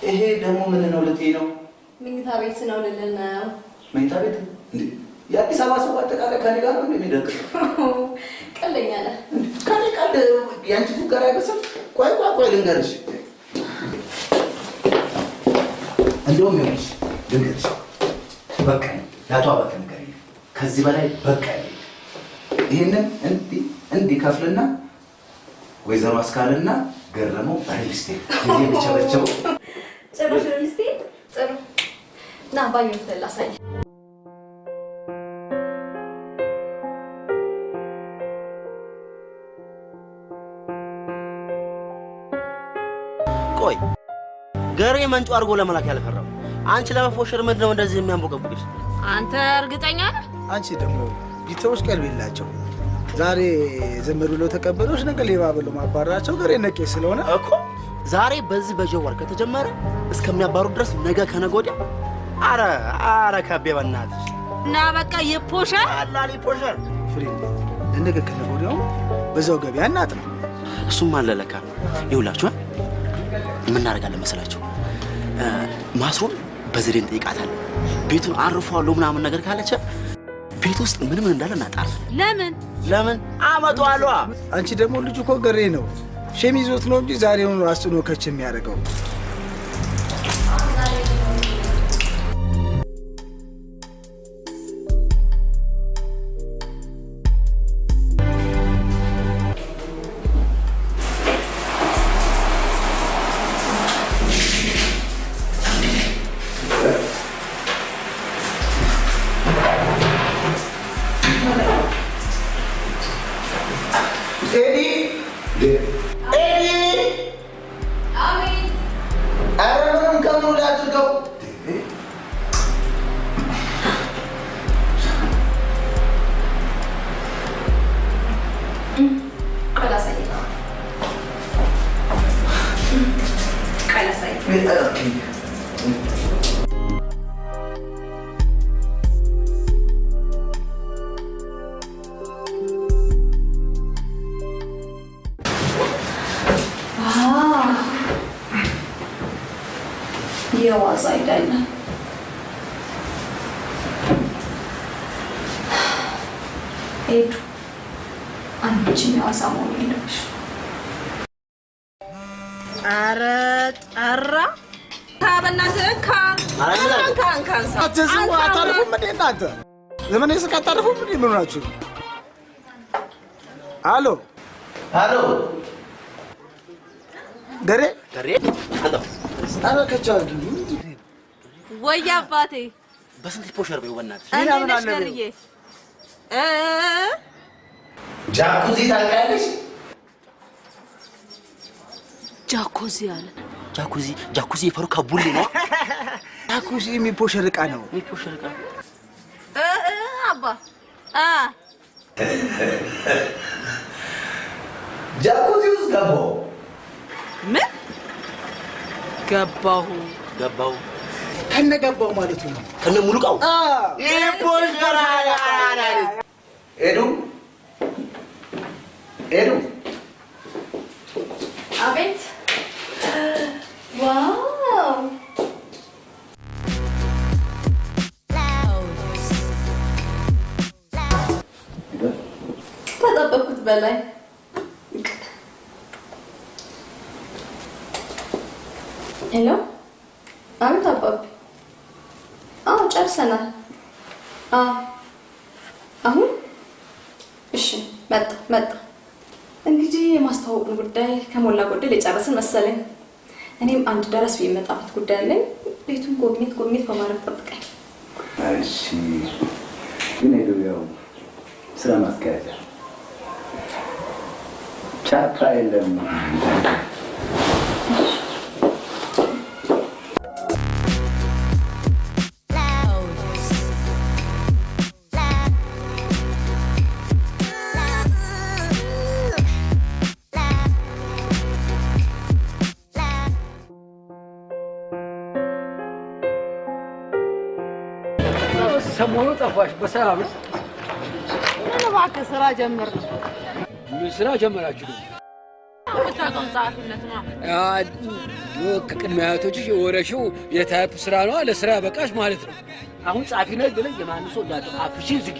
ይሄ ደግሞ ምን ነው ልትይ ነው መኝታ ቤት ነው ልልነው መኝታ ቤት እንዴ የአዲስ አበባ ሰው አጠቃላይ ከኔ ጋር ነው እንደሚደቅ ቀለኛ ነህ ቀል ያንቺ ፉጋራ አይበስም ቆይ ልንገርሽ እንደውም ይኸውልሽ ልንገርሽ በቃ ያቷ በቃ ነገር ከዚህ በላይ በቃ ይሄንን እንዲህ ከፍልና ወይዘሮ አስካልና ገረመው ሪል ስቴት የሚቸበቸው ጭራሽ ሪል ስቴት ጥሩ ና ባዩ ተላሳይ ቆይ ገሬ መንጮ አድርጎ ለመላክ ያልፈራው አንቺ ለመፎሸር ምንድን ነው እንደዚህ የሚያንቦቀቡሽ አንተ እርግጠኛ ነህ አንቺ ደግሞ ቢተውሽ ቀልብ የላቸው ዛሬ ዘመድ ብለው ተቀበሉሽ ነገ ሌባ ብለው ማባራቸው ገሬ ነቄ ስለሆነ እኮ ዛሬ በዚህ በጀዋር ከተጀመረ እስከሚያባሩ ድረስ ነገ ከነገ ወዲያ አረ ካቤ በእናትሽ እና በቃ የፖሸር አላሊ ፖሸር ፍሬንድ ለነገ ከነገ ወዲያው በዛው ገበያ እናጥም እሱም አለለካ ይውላችሁ ምን እናደርጋለን መሰላችሁ ማስሩን በዘዴን ጠይቃታለሁ ቤቱን አርፏለሁ ምናምን ነገር ካለች ቤት ውስጥ ምን እንዳለ እናጣራለን ለምን አመጣዋለሁ አንቺ ደግሞ ልጁ እኮ ገሬ ነው ሸሚዞት ነው እንጂ ዛሬውን አስጥኖ ከች የሚያደርገው የዋዛ አይደለም ሄዱ አንቺም ያዋሳ መሆኑ የለብሽ። ኧረ ጠራ በእናትህ አታርፉም እንዴ እናንተ? ዘመኔ ስቅ አታርፉም እንዴ? ምን ሆናችሁ? አሎ አሎ ደሬ ወይ አባቴ በስንት ፖሸር በይው በእናትሽ። እንዴት ነሽ ገርዬ? ጃኩዚ ታውቂያለሽ? ጃኩዚ አለ። ጃኩዚ የፈሩካ ቡሌ ነው። ጃኩዚ የሚፖሸር ዕቃ ነው። የሚፖሸር ዕቃ አባ ጃኩዚ ውስጥ ገባሁ። ምን ገባሁ? ከነ ገባሁ ማለት ነው። ከነ ሙሉ ዕቃው ይፖሸር ኤዱ አቤት። ዋው ከጠበቅኩት በላይ። ሄሎ አቤት አባቢ። አዎ ጨርሰናል። አሁን እሺ መጣ። እንግዲህ የማስተዋወቁን ጉዳይ ከሞላ ጎደል የጨረስን መሰለኝ። እኔም አንድ ደረስ የሚመጣበት ጉዳይ አለኝ። ቤቱን ጎብኘት በማድረግ ጠብቀኝ። እሺ ግን ሄዱ ያው ስራ ማስኪያጃ ቻፓ የለም። ሰሞኑ ጠፋሽ። በሰላም ነው? ምን እባክህ ስራ ጀምር ነው። ምን ስራ ጀመራችሁ ደግሞ? የምታውቀው ጸሐፊነት ነው። ከቅድመ አያቶችሽ የወረሽው የታይፕ ስራ ነው። ለስራ በቃሽ ማለት ነው። አሁን ጸሐፊነት ብለህ የማንሶ እንዳት አፍሽን ዝጊ።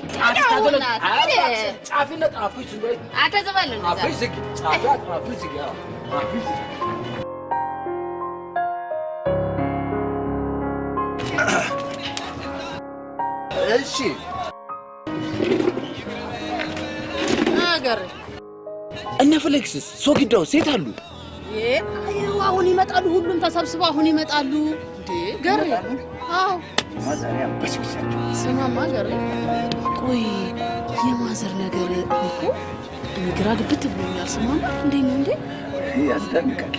ጸሐፊነት አፍሽ ዝጊ። አንተ ዘበል ነው። አፍሽ ዝጊ። ጸሐፊነት አፍሽ ዝጊ። አፍሽ ዝጊ። እሺ ነገር እነ ፍሌክስስ ሶጊዳው ሴት አሉ። አሁን ይመጣሉ። ሁሉም ተሰብስበው አሁን ይመጣሉ። እንዴ ገር አዎ ማዘሪያ በስብሳቸው ስማማ ገር ቆይ የማዘር ነገር እኮ ግራ ግብት ብሎኛል። ስማማ እንዴት ነው እንዴ? ያስደንቃል።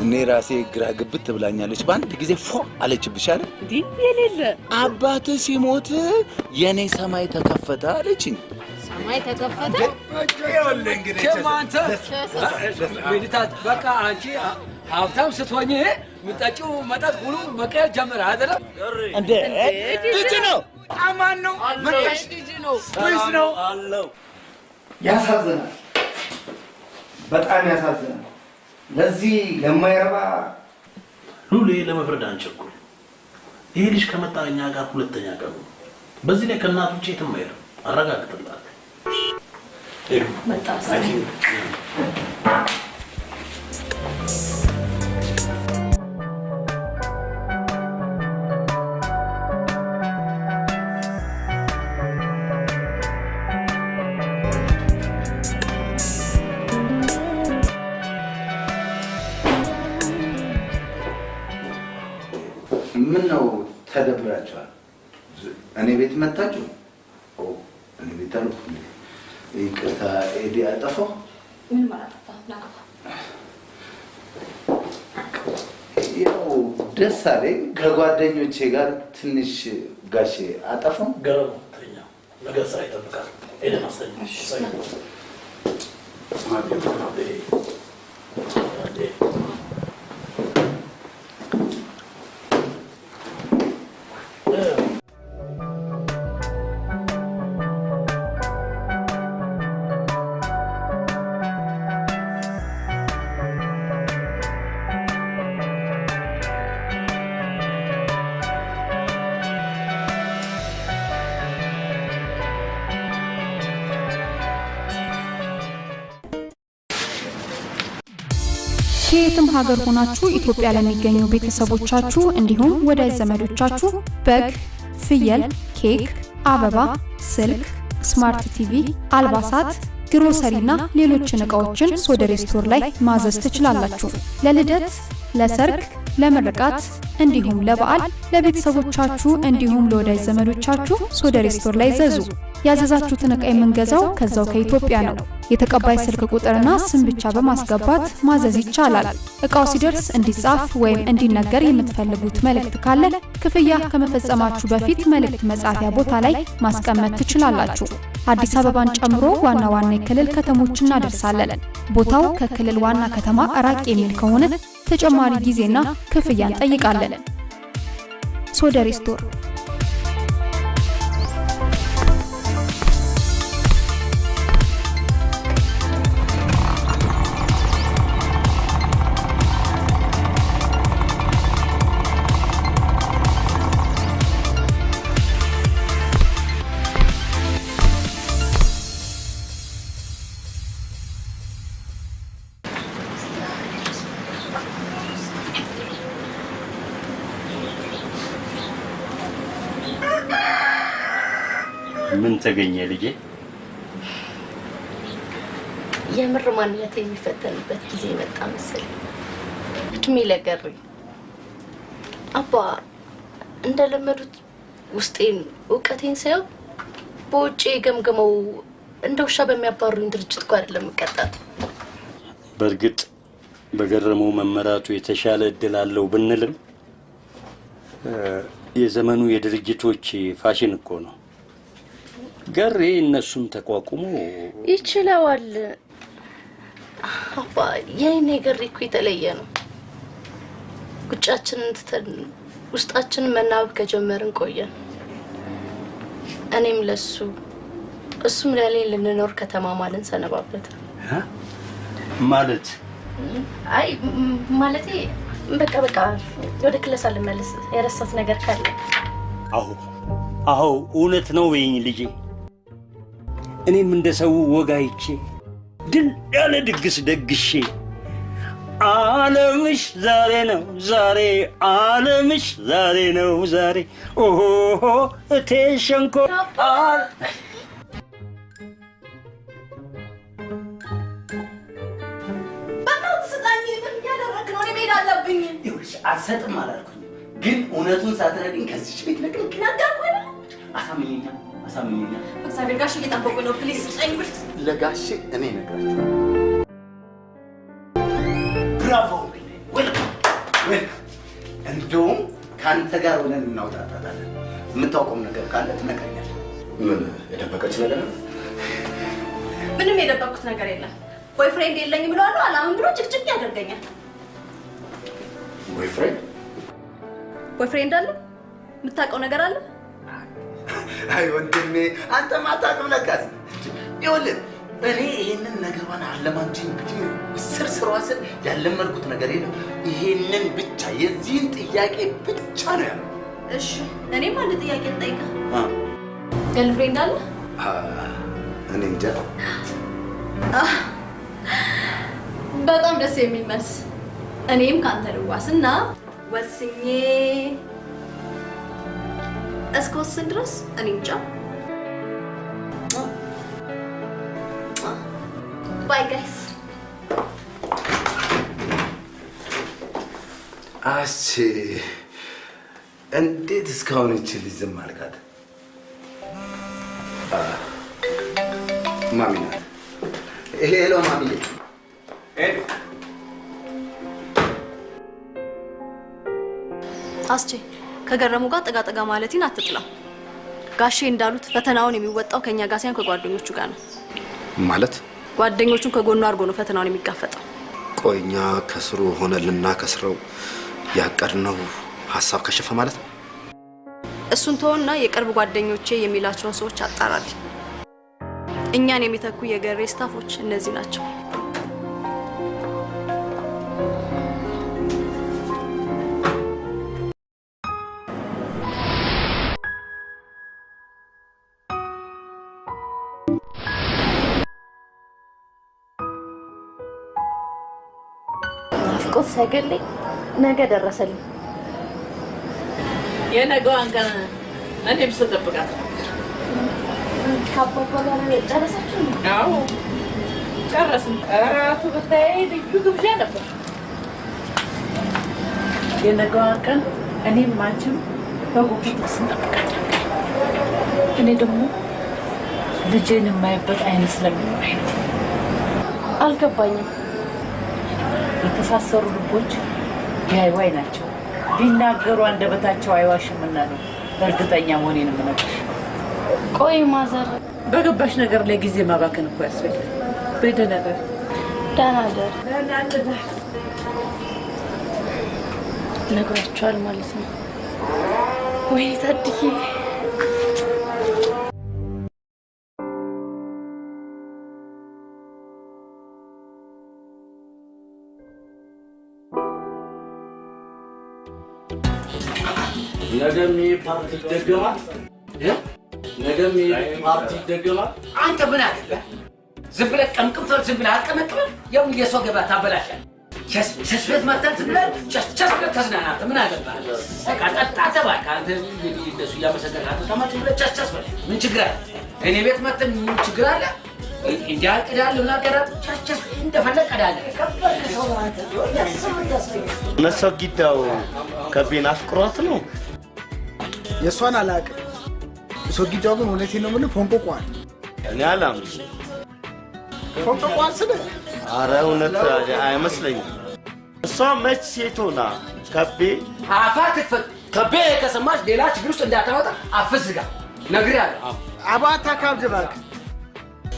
እኔ ራሴ ግራ ግብት ብላኛለች። በአንድ ጊዜ ፎ አለችብሽ አይደል? እንዴ የሌለ አባት ሲሞት የኔ ሰማይ ተከፈተ አለችኝ። ሰማይ ተከፈተ? ይኸውልህ እንግዲህ ከማንተ ሜዲታት በቃ አንቺ ሀብታም ስትሆኚ የምጠጪው መጠጥ ሁሉ መቀየር ጀመረ አይደለም እንዴ? ልጅ ነው አማን ነው መጣሽ ልጅ ነው ወይስ ነው አለው። ያሳዝናል፣ በጣም ያሳዝናል። ለዚህ ለማይረባ ሉሌ ለመፍረድ አንቸኩል። ይሄ ልጅ ከመጣ እኛ ጋር ሁለተኛ ቀኑ። በዚህ ላይ ከእናቱ ውጭ የትም አይሄድም። አረጋግጥልሃለሁ። መጣ ምን ነው ተደብራችኋል? እኔ ቤት መጣችሁ? እኔ ቤት አልኩ። ይቅርታ ኤዲ አጠፋው። ምን ማለት ነው? ያው ደስ አለኝ ከጓደኞቼ ጋር ትንሽ ጋሼ አጠፋው። ገረሙ ተኛ። ነገ ስራ ይጠብቃል። ሄደን አስተኛ። ከየትም ሀገር ሆናችሁ ኢትዮጵያ ለሚገኙ ቤተሰቦቻችሁ እንዲሁም ወዳጅ ዘመዶቻችሁ በግ፣ ፍየል፣ ኬክ፣ አበባ፣ ስልክ፣ ስማርት ቲቪ፣ አልባሳት፣ ግሮሰሪና ሌሎችን ዕቃዎችን ሶደሬ ስቶር ላይ ማዘዝ ትችላላችሁ። ለልደት፣ ለሰርግ፣ ለምርቃት እንዲሁም ለበዓል ለቤተሰቦቻችሁ እንዲሁም ለወዳጅ ዘመዶቻችሁ ሶደሬ ስቶር ላይ ዘዙ። ያዘዛችሁትን ዕቃ የምንገዛው ከዛው ከኢትዮጵያ ነው። የተቀባይ ስልክ ቁጥርና ስም ብቻ በማስገባት ማዘዝ ይቻላል። ዕቃው ሲደርስ እንዲጻፍ ወይም እንዲነገር የምትፈልጉት መልእክት ካለ ክፍያ ከመፈጸማችሁ በፊት መልእክት መጻፊያ ቦታ ላይ ማስቀመጥ ትችላላችሁ። አዲስ አበባን ጨምሮ ዋና ዋና የክልል ከተሞች እናደርሳለን። ቦታው ከክልል ዋና ከተማ ራቅ የሚል ከሆነ ተጨማሪ ጊዜና ክፍያ እንጠይቃለን። ሶደሬ ስቶር ምን ተገኘ ልጄ? የምር ማንነት የሚፈተንበት ጊዜ መጣ መሰለኝ። እድሜ ለገሪ አባ እንደለመዱት ውስጤን እውቀቴን ሳይው በውጭ ገምገመው እንደ ውሻ በሚያባሩኝ ድርጅት እኮ አይደለም እቀጣለሁ። በእርግጥ በገረመው መመራቱ የተሻለ እድል አለው ብንልም የዘመኑ የድርጅቶች ፋሽን እኮ ነው። ገሬ እነሱን ተቋቁሞ ይችላል። አባ የኔ ገሬ እኮ የተለየ ነው። ጉጫችንን ትተን ውስጣችንን መናበብ ከጀመርን ቆየን። እኔም ለሱ እሱም ለኔ ልንኖር ከተማማልን ሰነባበት። ማለት አይ ማለቴ በቃ ወደ ክለሳ ልመለስ። የረሳት ነገር ካለ አዎ እውነት ነው በይኝ ልጄ። እኔም እንደሰው ወጋይቼ ድል ያለ ድግስ ደግሼ ዓለምሽ ዛሬ ነው ዛሬ ዓለምሽ ዛሬ ነው ዛሬ ኦሆ እቴ ሸንኮር አልሰጥም አላልኩኝ፣ ግን እውነቱን ሳትነግሪኝ ከዚች ቤት ለቅቅ ነገርኩኝ። አሳምኚኛ። እግዚአብሔር ጋሽ እየጠበቁ ነው። ፕሊዝ ስጠኝ ብር። ለጋሽ እኔ እነግራቸዋለሁ። ብራቮ ዌልካም። እንደውም ከአንተ ጋር ሆነን እናውጣጣታለን። የምታውቀው ነገር ካለ ትነግረኛለህ። ምን የደበቀች ነገር ነው? ምንም የደበቁት ነገር የለም። ቦይፍሬንድ የለኝም ብለዋል። አላምን ብሎ ጭቅጭቅ ያደርገኛል። ቦይፍሬንድ አለ? የምታውቀው ነገር አለ? አይ ወንድሜ አንተ ማታውቅም ለካስ። ይኸውልህ እኔ ይሄንን ነገሯን አለማንቺኝ እንግዲህ ስር ያለመድኩት ነገር የለም። ይሄንን ብቻ የዚህን ጥያቄ ብቻ ነው ያለው። እሺ እኔም አንድ ጥያቄ ልጠይቅህ። ገርልፍሬንድ አለ? እኔ እንጃ። በጣም ደስ የሚል መልስ። እኔም ካንተ ልዋስና ወስኜ እስከወስን ድረስ እኔ እንጃ። ባይ ጋይስ። አቺ እንዴት እስካሁን እቺ ልጅ ዝም አልካት? ማሚ ናት። ሄሎ ማሚዬ። አስቼ ከገረሙ ጋር ጠጋ ማለትን አትጥላው። ጋሼ እንዳሉት ፈተናውን የሚወጣው ከኛ ጋር ሳይሆን ከጓደኞቹ ጋር ነው። ማለት ጓደኞቹን ከጎኑ አድርጎ ነው ፈተናውን የሚጋፈጠው። ቆይኛ ከስሩ ሆነልና ከስረው ያቀድነው ሐሳብ ከሸፈ ማለት ነው። እሱን ተወና የቅርብ ጓደኞቼ የሚላቸውን ሰዎች አጣራል። እኛን የሚተኩ የገሬ ስታፎች እነዚህ ናቸው። ናፍቆት ሳይገለኝ ነገ ደረሰልኝ። የነገዋን ቀን እኔም ስጠብቃት ከአባባ ጋር ጨረሳችሁ? አዎ ጨረስን። እራቱ ብታይ ልዩ ግብዣ ነበር። የነገዋን ቀን እኔም አንቺም በጉጉት ስንጠብቃት፣ እኔ ደግሞ ልጄን የማይበት አይነት ስለሚኖረኝ ነው። አልገባኝም። የተሳሰሩ ልቦች ዲአይዋይ ናቸው። ቢናገሩ አንደበታቸው አይዋሽምና ነው በእርግጠኛ መሆኔን የምነግርሽ። ቆይ ማዘር፣ በገባሽ ነገር ላይ ጊዜ ማባከን እኮ ያስፈልጋል። በደህና እደር። ደህና እደር። ደህና እደር። ነግራችኋል ማለት ነው? ወይ ታድዬ ነገም ፓርቲ ይደገማል። ነገም ፓርቲ ይደገማል። አንተ ምን አትበል? ዝም ብለህ ቀምቅም ዝም ብለህ አትቀመቅም። ያው የሰው ገበያ ታበላሻለህ። ቸስ ቤት መጥተህ ዝም ብለህ ቸስ ብለህ ተዝናናት። ምን አገባህ? በቃ ጠጣ ተባልክ። አንተ እንደሱ እያመሰገንክ አትቀመጥ ብለህ ቸስ በል። ምን ችግር አለ? እኔ ቤት መጥተህ ምን ችግር አለ? እንዲያቅዳል ምን አቀዳል? ቸስ እንደፈለግ ቀዳለህ። መሰጊዳው ከቤን አፍቅሯት ነው። የእሷን አላውቅም። ሶጊዳው ግን እውነቴን ነው የምልህ ፎንቆቋል። እኔ አላምንሽ። ፎንቆቋል ስልህ ኧረ እውነት አይመስለኝም። እሷ መች ሴት ሆና ከቤ አፋ ትክፈት። ከቤ ከሰማች ሌላ ችግር ውስጥ እንዳታወጣ አፍዝጋ ነግሬሃለሁ። አባታ ካብድ እባክህ፣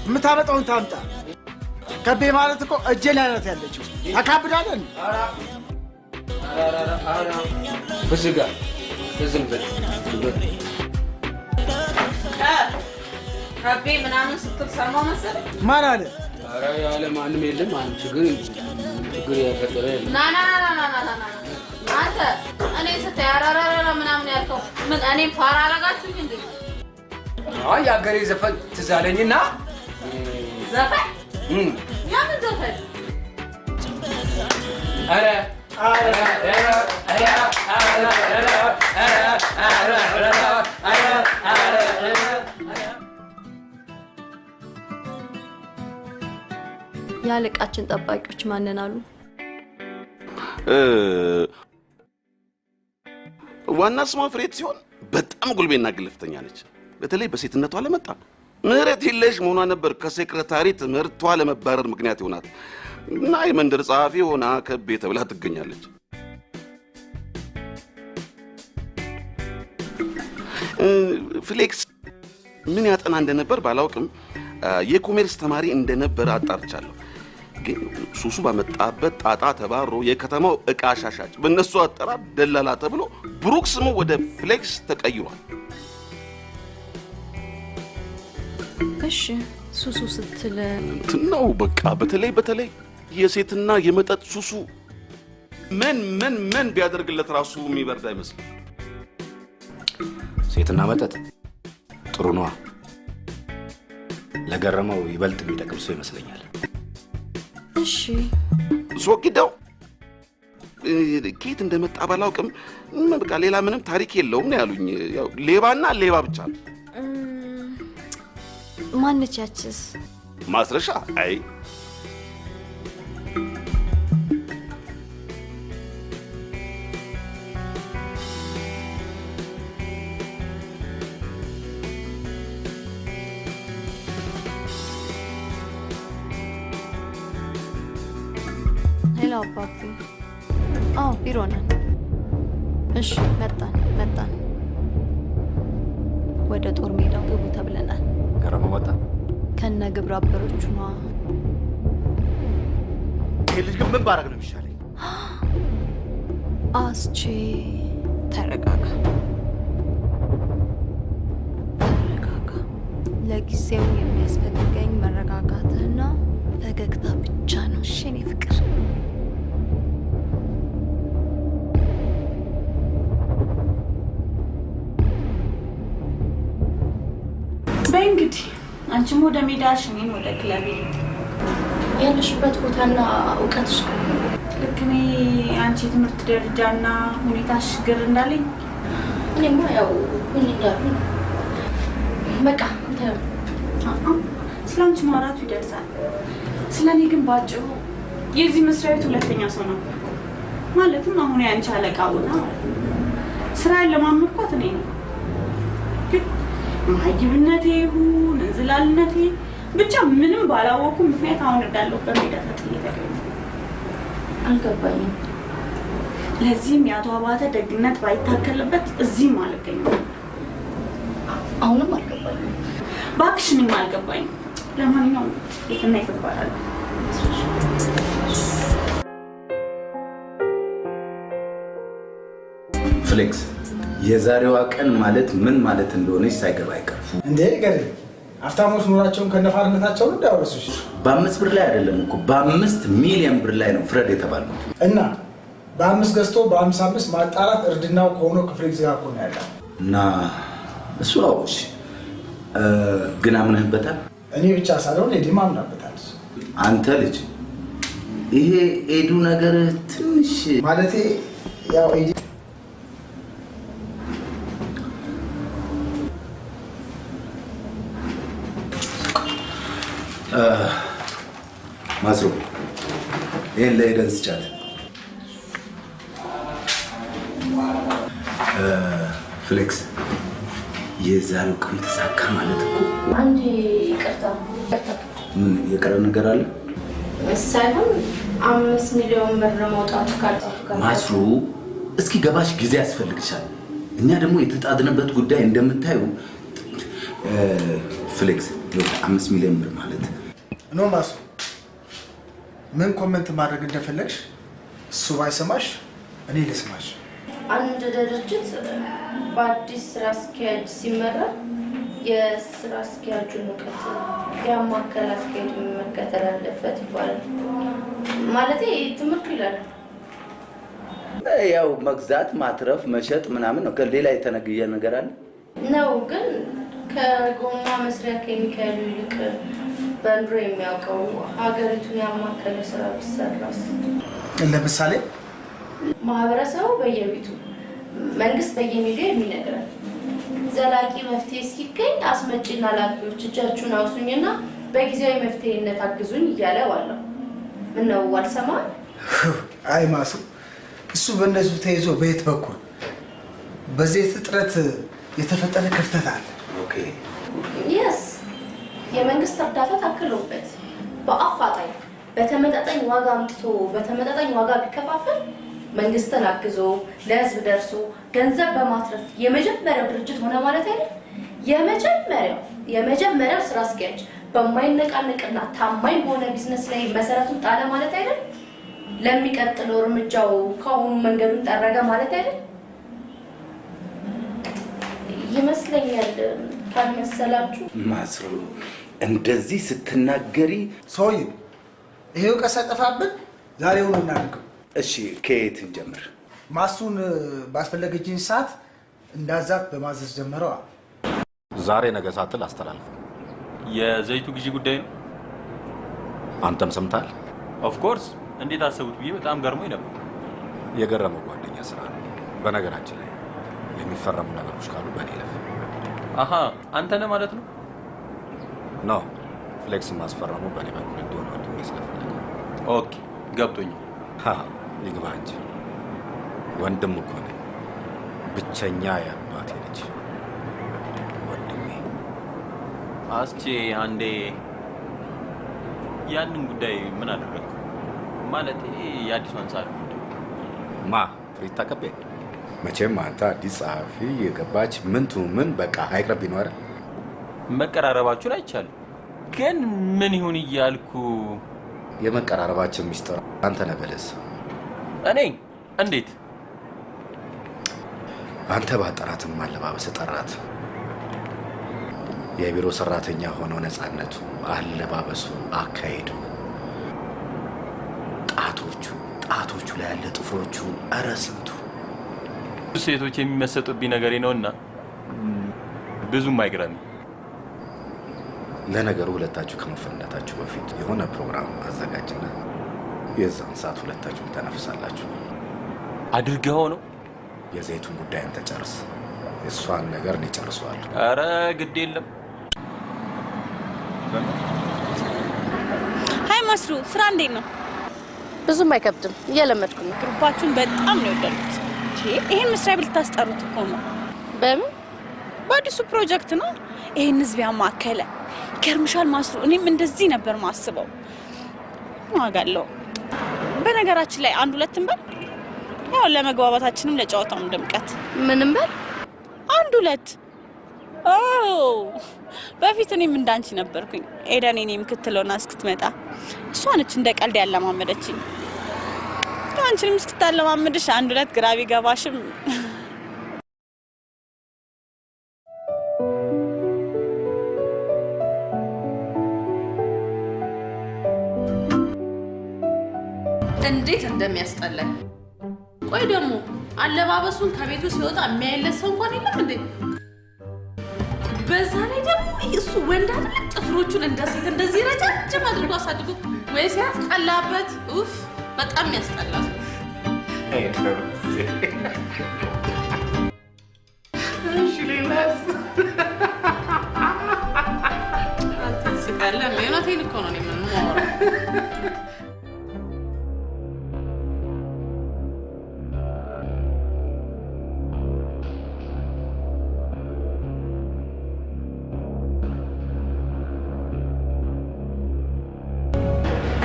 የምታመጣውን ታምጣ። ከቤ ማለት እኮ እጄ ላይ ናት ያለችው። ታካብዳለህ። ፍዝጋ ዝም ብለህ ከቤ ምናምን ስትል ሰማሁ መሰለኝ። ማን አለ? ኧረ ያለ ማንም የለም። አንድ ችግር የፈጠረ የለም። ና አንተ እኔ ስታይ አራራራ ምናምን ያልከው ምን እኔም ፋራ አረጋችሁኝ እንዴ? አይ የአገሬ ዘፈን ትዝ አለኝና ዘፈን ያምን ዘፈን ኧረ የአለቃችን ጠባቂዎች ማንን አሉ? ዋና ስሟ ፍሬት ሲሆን በጣም ጉልቤና ግልፍተኛ ነች። በተለይ በሴትነቷ ለመጣ ምህረት የለሽ መሆኗ ነበር ከሴክሬታሪ ትምህርቷ ለመባረር ምክንያት ይሆናል እና የመንደር ጸሐፊ ሆና ከቤ ተብላ ትገኛለች። ፍሌክስ ምን ያጠና እንደነበር ባላውቅም የኮሜርስ ተማሪ እንደነበር አጣርቻለሁ። ግን ሱሱ ባመጣበት ጣጣ ተባሮ የከተማው ዕቃ ሻሻጭ በእነሱ አጠራር ደላላ ተብሎ ብሩክ ስሙ ወደ ፍሌክስ ተቀይሯል። እሺ ሱሱ ስትል ነው በቃ በተለይ የሴትና የመጠጥ ሱሱ ምን ቢያደርግለት ራሱ የሚበርድ አይመስልም። ሴትና መጠጥ ጥሩ ነዋ። ለገረመው ይበልጥ የሚጠቅም ሰው ይመስለኛል። እሺ ሶጊዳው ከየት እንደመጣ ባላውቅም በቃ ሌላ ምንም ታሪክ የለውም ነው ያሉኝ። ያው ሌባና ሌባ ብቻ ነው። ማነች ያችስ? ማስረሻ አይ ሄሎ አባቢ። አዎ ቢሮ ነን። እሺ መጣን። ወደ ጦር ሜዳው ግቡ ተብለናል። ገረመው መጣ ከነ ግብረ አበሮቹ ነው። ይሄ ልጅ ግን ምን ባረግ ነው የሚሻለኝ? አስቼ ተረጋጋ። ለጊዜው የሚያስፈልገኝ መረጋጋትና ፈገግታ ብቻ ነው። እሺ የኔ ፍቅር። በእንግዲህ አንቺም ወደ ሜዳሽ፣ እኔም ወደ ክለቤ። ያለሽበት ቦታና እውቀትሽ ልክ እኔ አንቺ የትምህርት ደረጃና ሁኔታሽ ግር እንዳለኝ እኔማ ያው ምን እንዳሉ በቃ ስለ አንቺ ማውራቱ ይደርሳል። ስለ እኔ ግን ባጭሩ የዚህ መስሪያ ቤት ሁለተኛ ሰው ነው። ማለትም አሁን ያንቺ አለቃ ቦታ ማለት ነው። ስራ ያለማመድኳት እኔ ነው። ግን ማይግብነቴ ይሁን እንዝላልነቴ ብቻ ምንም ባላወቁ ምክንያት አሁን እንዳለሁበት ሜዳ ተጠየቀኝ። አልገባኝም። ለዚህም የአቶ አባተ ደግነት ባይታከልበት እዚህም አልገኝም። አሁንም አልገባኝም። እባክሽ ምንም አልገባኝም። ለማንኛውም የትና ይባላል። ፍሌክስ የዛሬዋ ቀን ማለት ምን ማለት እንደሆነች ሳይገባ አይቀር እንዴ ገሬ ሀብታሞች ኑሯቸውን ከነፋርነታቸው ነው እንዳወረሱሽ። በ5 ብር ላይ አይደለም እኮ በ5 ሚሊዮን ብር ላይ ነው ፍረድ የተባለው እና በ5 ገዝቶ በ55 ማጣራት እርድናው ከሆነ ከፍሌክስ ጋር እኮ ነው ያለው። እና እሱ አውሽ ግን አምነህበታል? እኔ ብቻ ሳልሆን ኤዲም አምናበታል። አንተ ልጅ ይሄ ኤዱ ነገር ትንሽ ማለቴ ያው ኤዲ ማስሮ ይሄን ለኤደን ስጫት። ፍሌክስ የዛሬው ቀን ተሳካ ማለት እኮ አንዴ ይቅርታ ምን የቀረ ነገር አለ ሳይሆን 5 ሚሊዮን ብር ማውጣት ካልጣፍ ጋር ማስሮ እስኪ ገባሽ ጊዜ ያስፈልግሻል። እኛ ደግሞ የተጣድንበት ጉዳይ እንደምታዩ ፍሌክስ 5 ሚሊዮን ብር ማለት ነው። ማሱ ምን ኮሜንት ማድረግ እንደፈለግሽ እሱ ባይሰማሽ እኔ ልስማሽ። አንድ ድርጅት በአዲስ ስራ አስኪያጅ ሲመራ የስራ አስኪያጁን እውቀት ያማከለ አስኪያጅ መከተል አለበት ይባላል። ማለቴ ትምህርት ይላል ያው መግዛት፣ ማትረፍ፣ መሸጥ ምናምን ነው። ከሌላ የተነገየ ነገር አለ ነው። ግን ከጎማ መስሪያ ኬሚካሉ ይልቅ በንድሮ የሚያውቀው ሀገሪቱን ያማከለ ስራ ቢሰራስ? ለምሳሌ ማህበረሰቡ በየቤቱ መንግስት በየሚዲያው የሚነግረን ዘላቂ መፍትሄ ሲገኝ አስመጪና ላኪዎች እጃችሁን አውሱኝና በጊዜያዊ መፍትሄነት አግዙኝ እያለ ዋለው። ምን ነው አልሰማ? አይ ማሱ እሱ በእነሱ ተይዞ በየት በኩል በዚህ እጥረት የተፈጠረ ክፍተት አለ። ኦኬ የስ የመንግስት እርዳታ ታክሎበት በአፋጣኝ በተመጣጣኝ ዋጋ አምጥቶ በተመጣጣኝ ዋጋ ቢከፋፈል መንግስትን አግዞ ለህዝብ ደርሶ ገንዘብ በማትረፍ የመጀመሪያው ድርጅት ሆነ ማለት አይደል? የመጀመሪያው ስራ አስኪያጅ በማይነቃነቅና ታማኝ በሆነ ቢዝነስ ላይ መሰረቱን ጣለ ማለት አይደል? ለሚቀጥለው እርምጃው ከአሁኑ መንገዱን ጠረገ ማለት አይደል? ይመስለኛል። ካልመሰላችሁ ማስሩ እንደዚህ ስትናገሪ ሰውዬ ይሄው ቀሰጠፋብን። ዛሬው ነው እናድርገው። እሺ ከየት እንጀምር? ማሱን ባስፈለገችኝ ሰዓት እንዳዛት በማዘዝ ጀመረዋ። ዛሬ ነገ ሳትል አስተላልፍ። የዘይቱ ግዢ ጉዳይ ነው። አንተም ሰምታል? ኦፍ ኮርስ። እንዴት አሰቡት ብዬ በጣም ገርሞኝ ነበር። የገረመው ጓደኛ ስራ ነው። በነገራችን ላይ የሚፈረሙ ነገሮች ካሉ በእኔ ለፍ። አሃ አንተ ነህ ማለት ነው? ኖ ፍሌክስ ማስፈረሙ በእኔ በኩል እንዲሆን ወንድሜ ስለፈለገ። ኦኬ ገብቶኛል። ይግባ እንጂ ወንድም እኮ ነኝ። ብቸኛ የአባቴ ልጅ ወንድሜ። አስቼ አንዴ ያንን ጉዳይ ምን አደረግኩ? ማለት የአዲሷን ጸሐፊ ማ ፍሪታ ከቤ። መቼም አንተ አዲስ ጸሐፊ የገባች ምን በቃ አይቅረብኝ ነው አይደል? መቀራረባችሁን አይቻልም፣ ግን ምን ይሁን እያልኩ የመቀራረባችን ሚስጥር አንተ ነህ በለስ። እኔ እንዴት? አንተ ባጠራትም አለባበስ ጠራት። የቢሮ ሰራተኛ ሆኖ ነፃነቱ፣ አለባበሱ፣ አካሄዱ፣ ጣቶቹ ላይ ያለ ጥፍሮቹ፣ ኧረ ስንቱ ሴቶች የሚመሰጡብኝ ነገሬ ነውና ብዙም አይገርምም። ለነገሩ ሁለታችሁ ከመፈንዳታችሁ በፊት የሆነ ፕሮግራም አዘጋጅና የዛን ሰዓት ሁለታችሁም ተነፍሳላችሁ። አድርገው ነው የዘይቱን ጉዳይ አንተ ጨርስ፣ እሷን ነገር እኔ ጨርሰዋለሁ። ኧረ ግድ የለም። ሃይ ማስሩ፣ ስራ እንዴት ነው? ብዙም አይከብድም፣ እየለመድኩ ነው። ግሩፓችሁን በጣም ነው የወደድኩት። ይሄን መስሪያ ቤት ልታስጠሩት እኮ ነው። በምን? በአዲሱ ፕሮጀክት ነው። ይሄን ህዝብ ያማከለ ይገርምሻል ማስሩ፣ እኔም እንደዚህ ነበር ማስበው። ዋጋለው በነገራችን ላይ አንድ ሁለት እንበል፣ ያው ለመግባባታችንም ለጨዋታውም ድምቀት። ምንም በል አንድ ሁለት። በፊት እኔም እንዳንቺ ነበርኩኝ። ኤደን እኔ የምክትለውና እስክትመጣ እሷ ነች እንደ ቀልድ ያለማመደችኝ። አንቺንም እስክታለማመድሽ አንድ ሁለት ግራ ቢገባሽም እንዴት እንደሚያስጠላኝ። ቆይ ደግሞ አለባበሱን ከቤቱ ሲወጣ የሚያይለት ሰው እንኳን የለም እንዴ? በዛ ላይ ደግሞ እሱ ወንድ አይደለም፣ ጥፍሮቹን እንደ ሴት እንደዚህ ረጃጅም አድርጎ አሳድጎ ወይ ሲያስጠላበት! ኡፍ በጣም ያስጠላል። እሺ ሌላስ? አንተ ስቃለህ። እውነቴን እኮ ነው የምንማወራው።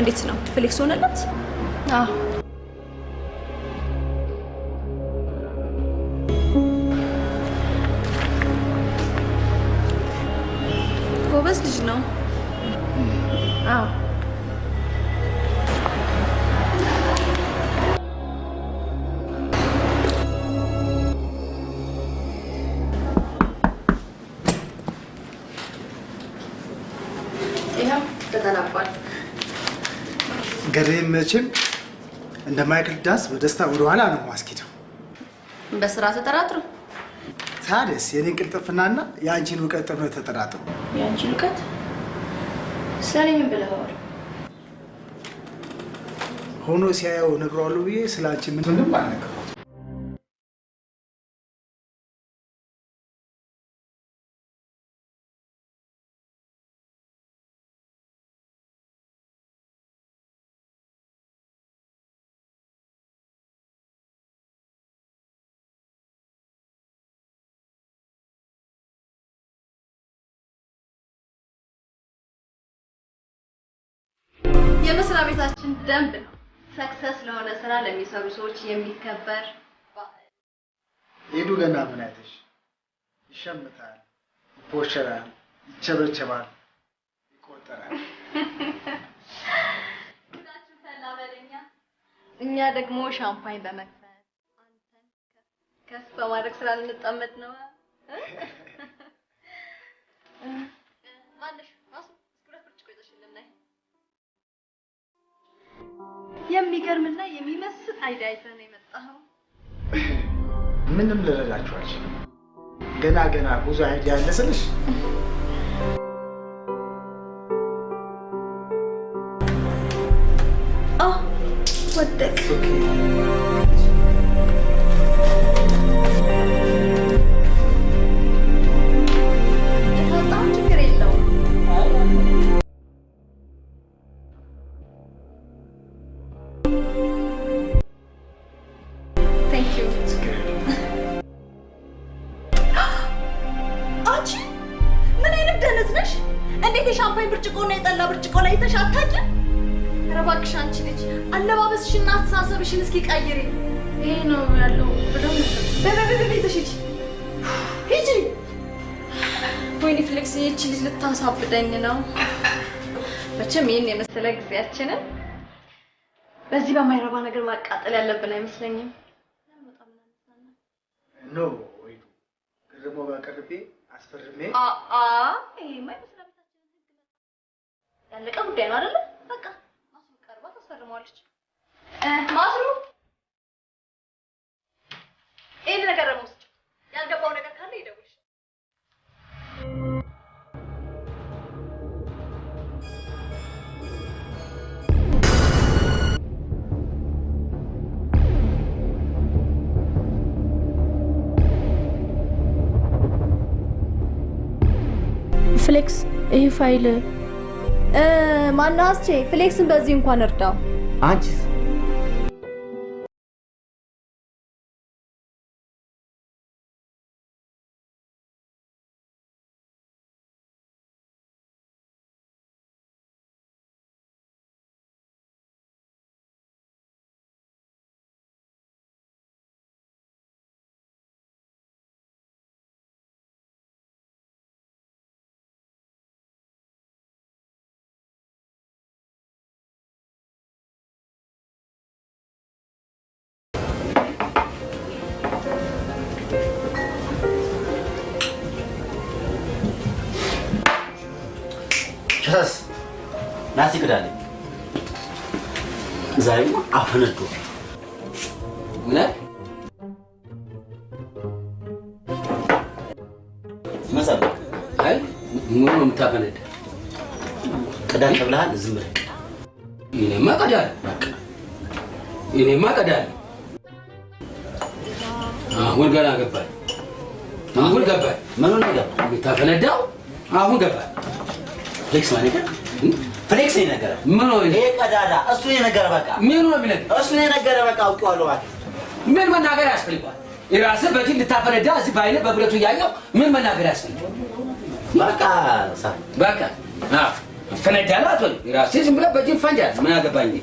እንዴት ነው ፍሌክስ ሆነለት? አዎ ጎበዝ ልጅ ነው። አዎ ይሄው ተጠናቋል። ገሬ መቼም እንደ ማይክል ዳንስ በደስታ ወደ ኋላ ነው ማስኪደው። በስራ ተጠራጥሩ። ታዲያስ የኔን ቅልጥፍናና የአንቺን እውቀት ነው ተጠራጥሩ። የአንቺን እውቀት ስለኔ ምን ብለዋል? ሆኖ ሲያየው ነግረዋለሁ ብዬ ስለ አንቺ ምንም አልነገርኩት። የመስሪያ ቤታችን ደንብ ነው። ሰክሰስ ለሆነ ስራ ለሚሰሩ ሰዎች የሚከበር ሄዱ ገና ምን አይተሽ? ይሸምታል፣ ይፖሸራል፣ ይቸበቸባል፣ ይቆጠራል። እኛ ደግሞ ሻምፓኝ በመክፈት አንተን ከፍ በማድረግ ስራ ልንጠመጥ ነው። ማነሽ ራሱ ስኩረት ብርጭቆ ይዘሽልን ነይ። የሚገርምና የሚመስል አይዲያ አይተህ ነው የመጣኸው። ምንም ልረዳችሁ አልችልም። ገና ብዙ አይዲያ አለ ስልሽ ወደቅ። በጣም ችግር የለውም። Thank you. አንቺ ምን አይነት ደነዝ ነሽ? እንዴት የሻምፓኝ ብርጭቆና የጠላ ብርጭቆ ላይ ተሻታቂ? ኧረ እባክሽ አንቺ ልጅ አለባበስሽና አስተሳሰብሽን እስኪ ቀይሪ። ይሄ ነው ያለው ብለው በበበበ ሂጂ። ወይኔ ፍሌክስ፣ ይህቺ ልጅ ልታሳብደኝ ነው። መቼም ይህን የመሰለ ጊዜያችንን በዚህ በማይረባ ነገር ማቃጠል ያለብን አይመስለኝም። ኖ ወይ ደግሞ በቅርቤ አስፈርሜ ይሄማ የመስሪያ ቤታችን ህግ ያለቀ ጉዳይ ነው አይደለ? በቃ ማስሩ ቀርባ ታስፈርመዋለች። ማስሩ ይሄን ነገር ደግሞ ያልገባው ነገር ካለ ይደውልሽ። ፍሌክስ ይሄ ፋይል ማነው አስቼ ፍሌክስን በዚህ እንኳን እርዳው። አንቺስ? ቸስ ናሲ ግዳለ ዛሬማ አፈነዶ ምን መሰለ አይ ምን ነው የምታፈነዳ? ቅዳል ተብለሃል። ዝም ብለህ እኔማ ቀዳለሁ፣ እኔማ ቀዳለሁ። አሁን ገና ገባኝ፣ አሁን ገባኝ። ምን ነው ገባኝ? የምታፈነዳው አሁን ገባኝ። ፍሌክስ ማለት ፍሌክስ የነገረ ምን ነው ይሄ ቀዳዳ? እሱ የነገረ በቃ ምን ነው የሚነገር? እሱ የነገረ በቃ አውቀዋለሁ። በቃ ምን መናገር ያስፈልጋል? የራስህ በጅን ልታፈነዳ እዚህ ባይነ በብረቱ እያየው ምን መናገር ያስፈልጋል? በቃ በቃ ፈነዳላ አትበል። የራስህ ዝም ብለህ በጅን ፈንጃል። ምን አገባኝ?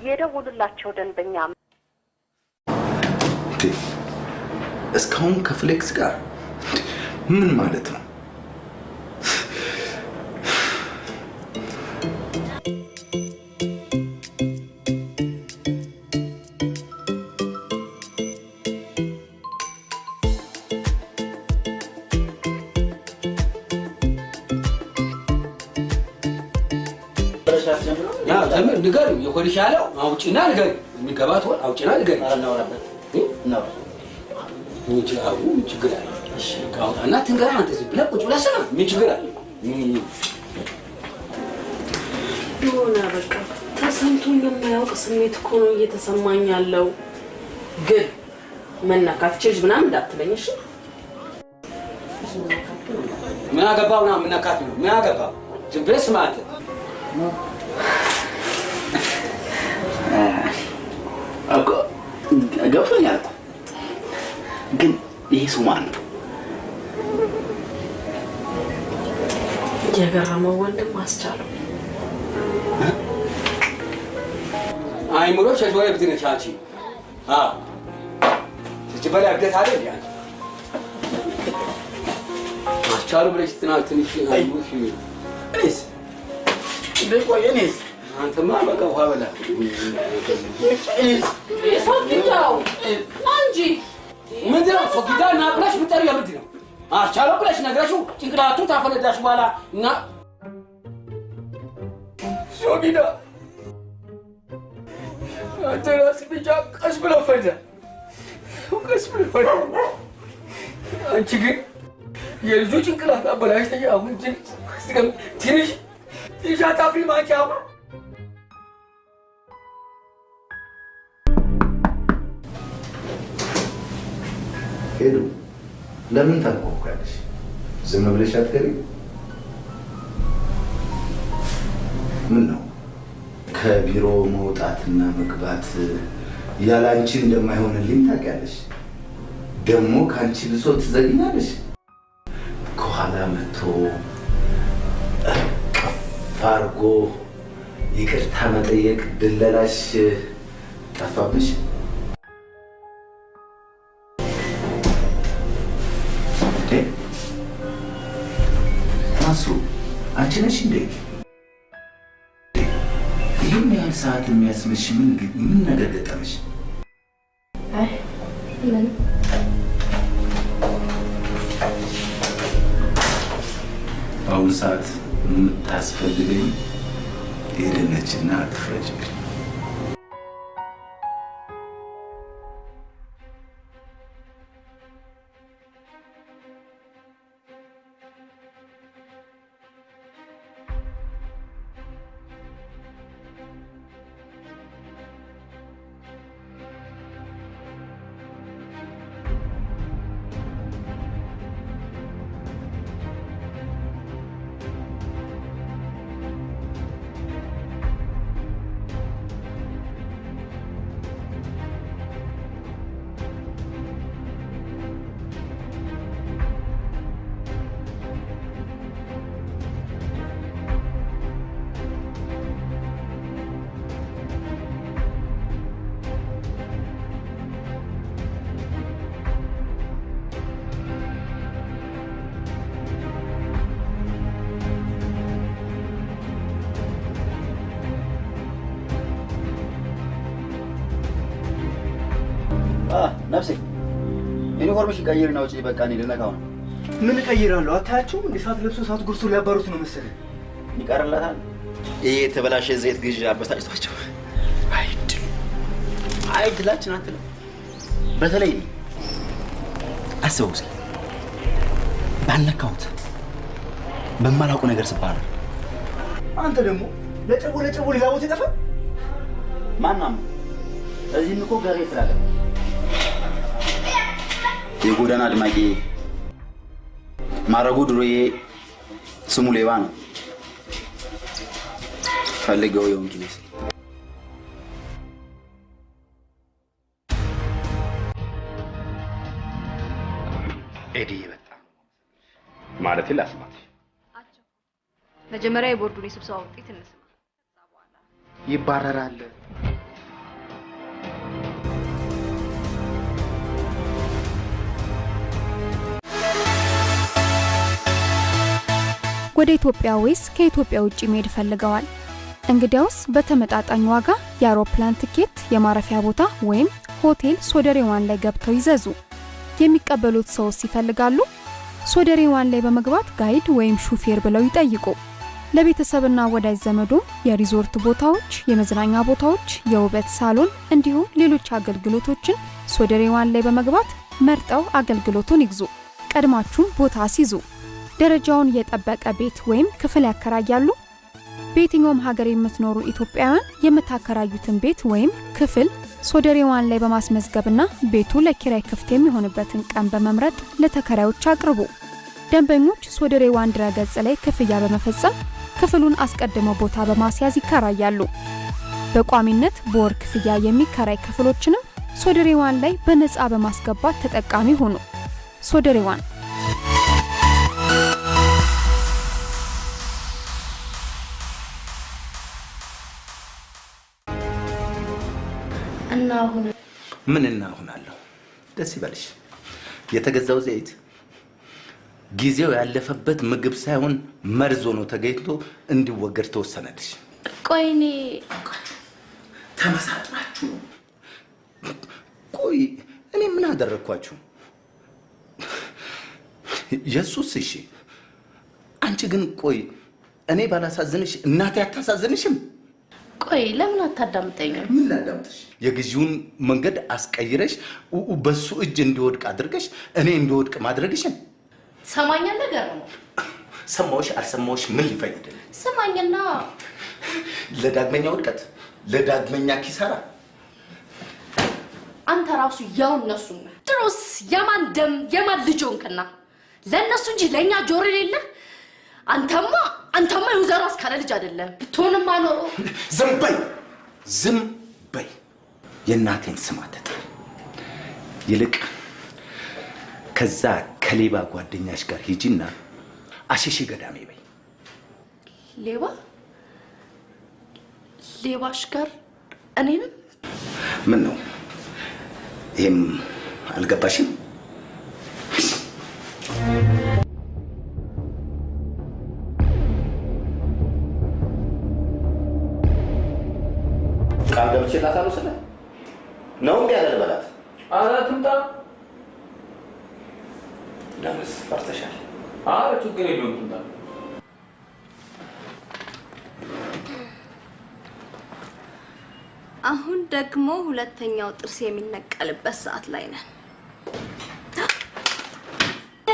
የደውሉላቸው ደንበኛ እስካሁን ከፍሌክስ ጋር ምን ማለት ነው? ያው ዘመን ንገሩ የኮዲሽ ያለው አውጪና ንገሩ የሚገባት ወል አውጪና ንገሩ አናወራበት ነው ምን ችግር አለ? እሺ ካውጣና ትንገራ አንተ ዝም ብለህ ቁጭ ብለህ ስማ። ምን ችግር አለ? የሆነ በቃ ተሰምቶኝ የማያውቅ ስሜት እኮ ነው እየተሰማኝ ያለው። ግን መናካት ችግር ምናምን እንዳትለኝ እሺ? ምን አገባው ነው መናካት ነው? ምን አገባው? ዝም ብለህ ስማ አንተ አቆ ገብቶኛል። ግን ይሄ ሰው ማን ነው? የገረመው ወንድም አስቻለው። አይምሮ ሸሽወይ ብትነሽ አንቺ ትበላ አብደት አይደል ያን አስቻለው ብለሽ ትንሽ አይሙሽ እኔስ በቆየኔስ አንተማ በቃ ውሃ በላ ሶፊዳው አንጂ ምንድነው ሶፊዳ እና ብለሽ ብጠሪ የምንድን ነው? አስቻለው ብለሽ ነግረሽው ጭንቅላቱ ታፈነዳሽ በኋላ እና ሶፊዳ አንተ ራስህ ብቻ ቀስ ብለው ፈንዳ ቀስ ብለው ፈንዳ። አንቺ ግን የልጁ ጭንቅላት አበላሽተሽ አሁን ትንሽ አታፍሪ ማንቺ አሁን ሄዱ ለምን ታንቆቃለሽ? ዝም ብለሽ አትቀሪ? ምን ነው ከቢሮ መውጣትና መግባት ያላንቺ እንደማይሆንልኝ ታውቂያለሽ። ደግሞ ካንቺ ብሶ ትዘግኛለሽ። ከኋላ መጥቶ እቅፍ አድርጎ ይቅርታ መጠየቅ ድለላሽ ጠፋብሽ? ታሱ አንቺ ነሽ እንዴ? ይህን ያህል ሰዓት የሚያስመሽ ምን ነገር ገጠመሽ? አይ ምን በአሁኑ ሰዓት የምታስፈልገኝ ሄደነችና አትፍረጅብኝ። ዩኒፎርምሽ ቀይርና ውጪ። በቃ እኔ ልነካው ነው። ምን እቀይራለሁ? አታያቸውም? እንደ ሰዓት ለብሶ ሰዓት ጉርሶ ሊያባሩት ነው መሰለኝ። ይቀርላታል። ይሄ የተበላሸ ዘይት ግዢ አበሳጭቷቸው አይድላችን አትለው። በተለይ አስበው እስኪ ባልነካሁት በማላውቀው ነገር ስባረር፣ አንተ ደግሞ ለጨቦ ሌላ ቦታ ይጠፋ። ማናም እዚህም እኮ ገሬ ስላለ የጎዳና አድማቂ ማረጉ ድሮዬ ስሙ ሌባ ነው። ፈልገው የሆንክ ይመስል ኤዲ በጣም ማለት ላስማት መጀመሪያ የቦርዱን የስብሰባ ውጤት እንስማ። ይባረራል። ወደ ኢትዮጵያ ወይስ ከኢትዮጵያ ውጪ መሄድ ፈልገዋል? እንግዲያውስ በተመጣጣኝ ዋጋ የአውሮፕላን ትኬት፣ የማረፊያ ቦታ ወይም ሆቴል ሶደሬዋን ላይ ገብተው ይዘዙ። የሚቀበሉት ሰውስ ይፈልጋሉ? ሶደሬዋን ላይ በመግባት ጋይድ ወይም ሹፌር ብለው ይጠይቁ። ለቤተሰብና ወዳጅ ዘመዶ የሪዞርት ቦታዎች፣ የመዝናኛ ቦታዎች፣ የውበት ሳሎን እንዲሁም ሌሎች አገልግሎቶችን ሶደሬዋን ላይ በመግባት መርጠው አገልግሎቱን ይግዙ። ቀድማችሁም ቦታ አስይዙ። ደረጃውን የጠበቀ ቤት ወይም ክፍል ያከራያሉ? በየትኛውም ሀገር የምትኖሩ ኢትዮጵያውያን የምታከራዩትን ቤት ወይም ክፍል ሶደሬዋን ላይ በማስመዝገብና ቤቱ ለኪራይ ክፍት የሚሆንበትን ቀን በመምረጥ ለተከራዮች አቅርቡ። ደንበኞች ሶደሬዋን ድረገጽ ላይ ክፍያ በመፈጸም ክፍሉን አስቀድመው ቦታ በማስያዝ ይከራያሉ። በቋሚነት በወር ክፍያ የሚከራይ ክፍሎችንም ሶደሬዋን ላይ በነፃ በማስገባት ተጠቃሚ ሆኑ። ሶደሬዋን እና አሁን ምን እናሆናለሁ? ደስ ይበልሽ። የተገዛው ዘይት ጊዜው ያለፈበት ምግብ ሳይሆን መርዝ ሆኖ ተገኝቶ እንዲወገድ ተወሰነልሽ። ቆይ እኔ ተመሳጥራችሁ። ቆይ እኔ ምን አደረኳችሁ? ኢየሱስ እሺ፣ አንቺ ግን ቆይ እኔ ባላሳዝንሽ እናቴ አታሳዝንሽም? ቆይ ለምን አታዳምጠኝም? ምን ላዳምጥሽ? የግዢውን መንገድ አስቀይረሽ በሱ እጅ እንዲወድቅ አድርገሽ እኔ እንዲወድቅ ማድረግሽን ሰማኛ ነገር ነው። ሰማዎች አልሰማዎች ምን ሊፈይድል? ሰማኝና ለዳግመኛ ውድቀት፣ ለዳግመኛ ኪሳራ አንተ ራሱ ያው እነሱ ነው። ድሮስ የማን ደም የማን ልጅ ሆንክና ለነሱ እንጂ ለኛ ጆሮ የሌለ አንተማ የወዘሩ አስካለ ልጅ አይደለም። ብትሆንማ ኖሮ ዝም በይ። የእናቴን ስም አትጥሪ። ይልቅ ከዛ ከሌባ ጓደኛሽ ጋር ሂጂና አሽሺ ገዳሜ በይ። ሌባሽ ጋር እኔንም? ምን ነው ይሄም አልገባሽም? ቃል ገብቼላታለሁ ስለ ነው እንዴ ያደርበላት? ኧረ ትምጣ። ለምንስ ፈርተሻል? ኧረ ችግር የለውም ትምጣ። አሁን ደግሞ ሁለተኛው ጥርስ የሚነቀልበት ሰዓት ላይ ነን።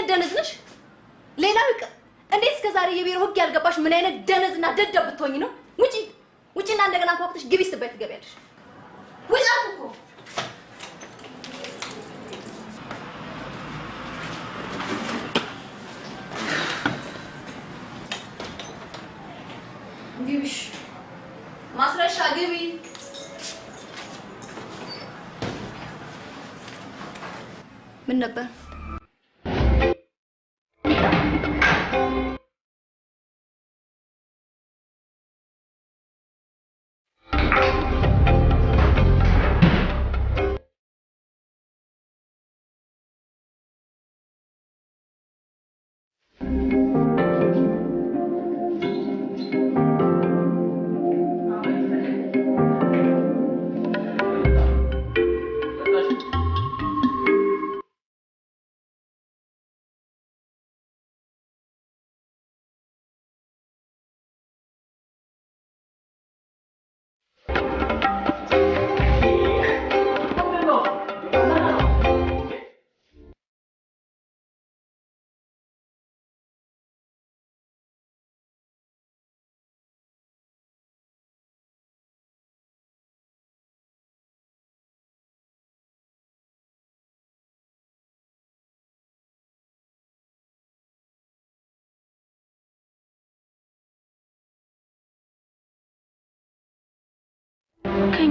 ደነዝነሽ ሌላው ይቀር። እንዴት እስከ ዛሬ የቢሮ ህግ ያልገባሽ ምን አይነት ደነዝና ደደብ ብትሆኝ ነው? ውጪና እንደገና እንኳን ግቢ ስትበይ ትገቢያለሽ። ውጪ አልኩ እኮ። ግቢሽ ማስረሻ ግቢ። ምን ነበር?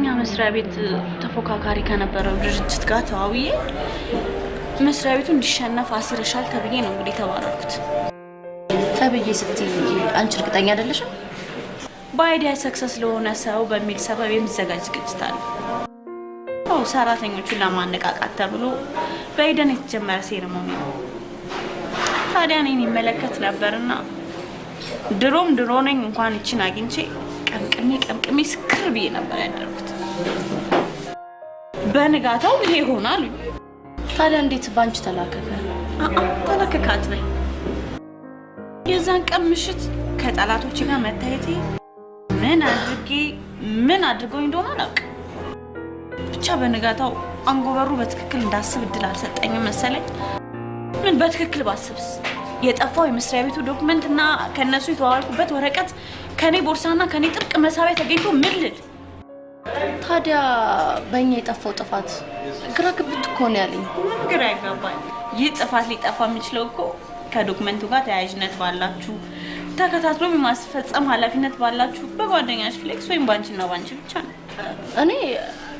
ከኛ መስሪያ ቤት ተፎካካሪ ከነበረው ድርጅት ጋር ተዋውዬ መስሪያ ቤቱ እንዲሸነፍ አስረሻል ተብዬ ነው እንግዲህ ተባረርኩት። ተብዬ ስትይ አንቺ እርግጠኛ አይደለሽም? በአይዲያ ሰክሰስ ለሆነ ሰው በሚል ሰበብ የሚዘጋጅ ዝግጅት አለ። ሰራተኞቹን ለማነቃቃት ተብሎ በኢደን የተጀመረ ሴሬሞኒ ነው። ታዲያ እኔን ይመለከት ነበርና ድሮ ነኝ እንኳን እቺን አግኝቼ ቀምቅሜ ስክር ብዬ ነበር ያደረኩት። በንጋታው ይሄ ሆናል። ታዲያ እንዴት ባንቺ ተላከከ? ተላከካት በይ። የዛን ቀን ምሽት ከጠላቶቼ ጋር መታየቴ ምን አድርገው እንደሆነ አላውቅም። ብቻ በንጋታው አንጎበሩ በትክክል እንዳስብ እድል አልሰጠኝም መሰለኝ። ምን በትክክል ባስብስ የጠፋው የመስሪያ ቤቱ ዶክመንትና ከነሱ የተዋዋልኩበት ወረቀት ከኔ ቦርሳና ከኔ ጥብቅ መሳቢያ ተገኝቶ ምን ልል? ታዲያ በእኛ የጠፋው ጥፋት ግራ ግብት እኮ ነው ያለኝ። ግራ ይገባል። ይህ ጥፋት ሊጠፋ የሚችለው እኮ ከዶክመንቱ ጋር ተያያዥነት ባላችሁ ተከታትሎ የማስፈጸም ኃላፊነት ባላችሁ በጓደኛሽ ፍሌክስ ወይም ባንቺና ባንቺ ብቻ ነው። እኔ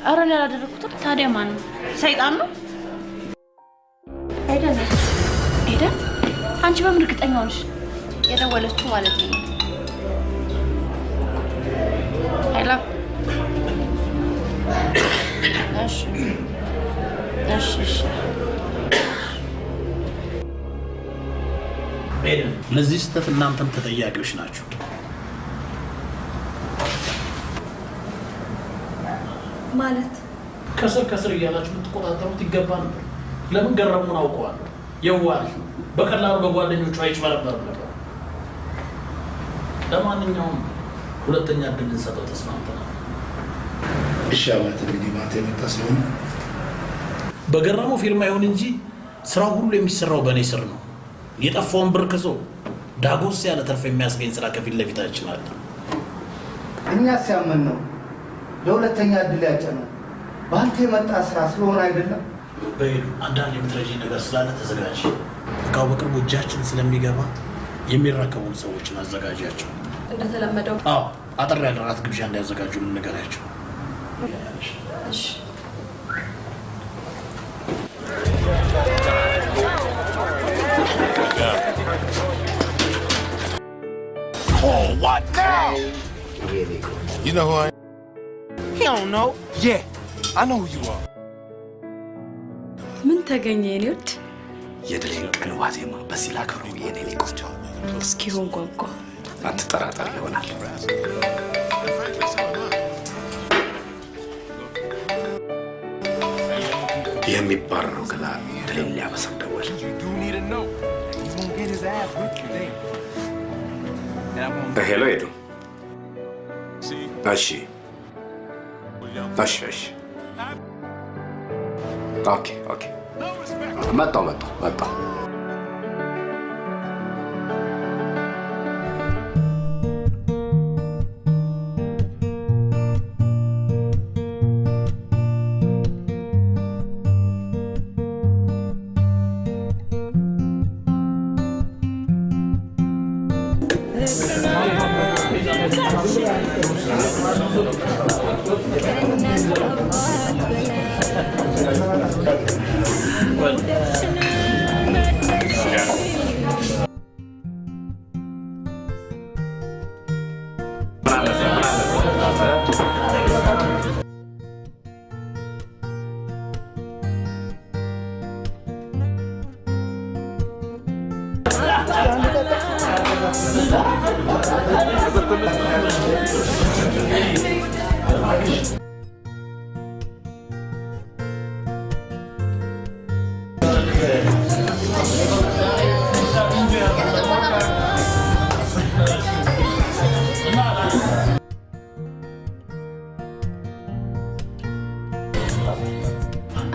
አረን ያላደረኩት። ታዲያ ማን ነው? ሰይጣን ነው? አይደለም። ኤደን አንቺ በምን እርግጠኛ ሆንሽ? የደወለችው ማለት ነው። ሄሎ። እሺ ኤደን፣ ለዚህ ስህተት እናንተም ተጠያቂዎች ናችሁ። ማለት ከስር እያላችሁ ልትቆጣጠሩት ይገባ ነበር። ለምን ገረሙን አውቀዋለሁ። የዋህ በቀላሉ በጓደኞቹ አይጭበረበርም ነበር። ለማንኛውም ሁለተኛ እድል ልንሰጠው ተስማምተናል። እሺ አባት፣ እንግዲህ ማታ የመጣ ስለሆነ በገረመው ፊርማ ይሁን እንጂ ስራው ሁሉ የሚሰራው በእኔ ስር ነው። የጠፋውን ብር ክሶ ዳጎስ ያለ ትርፍ የሚያስገኝ ስራ ከፊት ለፊታችን አለ። እኛ ሲያመን ነው ለሁለተኛ እድል ያጨነው በአንተ የመጣ ስራ ስለሆነ አይደለም። በሄዱ አንዳንድ የምትረጂኝ ነገር ስላለ ተዘጋጅ። እቃው በቅርቡ እጃችን ስለሚገባ የሚረከቡን ሰዎችን አዘጋጃቸው። እንደተለመደው አዎ፣ አጠር ያለ ራት ግብዣ እንዲያዘጋጁልን ንገሪያቸው። እሺ። Oh, what now? You know who I am? He don't know. Yeah, I know who you are. ምን ተገኘ የኔ ውድ? የድሌን ቀን ዋዜማ በዚህ ላከሩ የኔ ቆንጆ። እስኪ ሆን ጓጓ አትጠራጠር ይሆናል። የሚባረረው ገላ ድሌን ሊያበስር ደወል። ሄሎ ሄዱ። እሺ ኦኬ መጣሁ።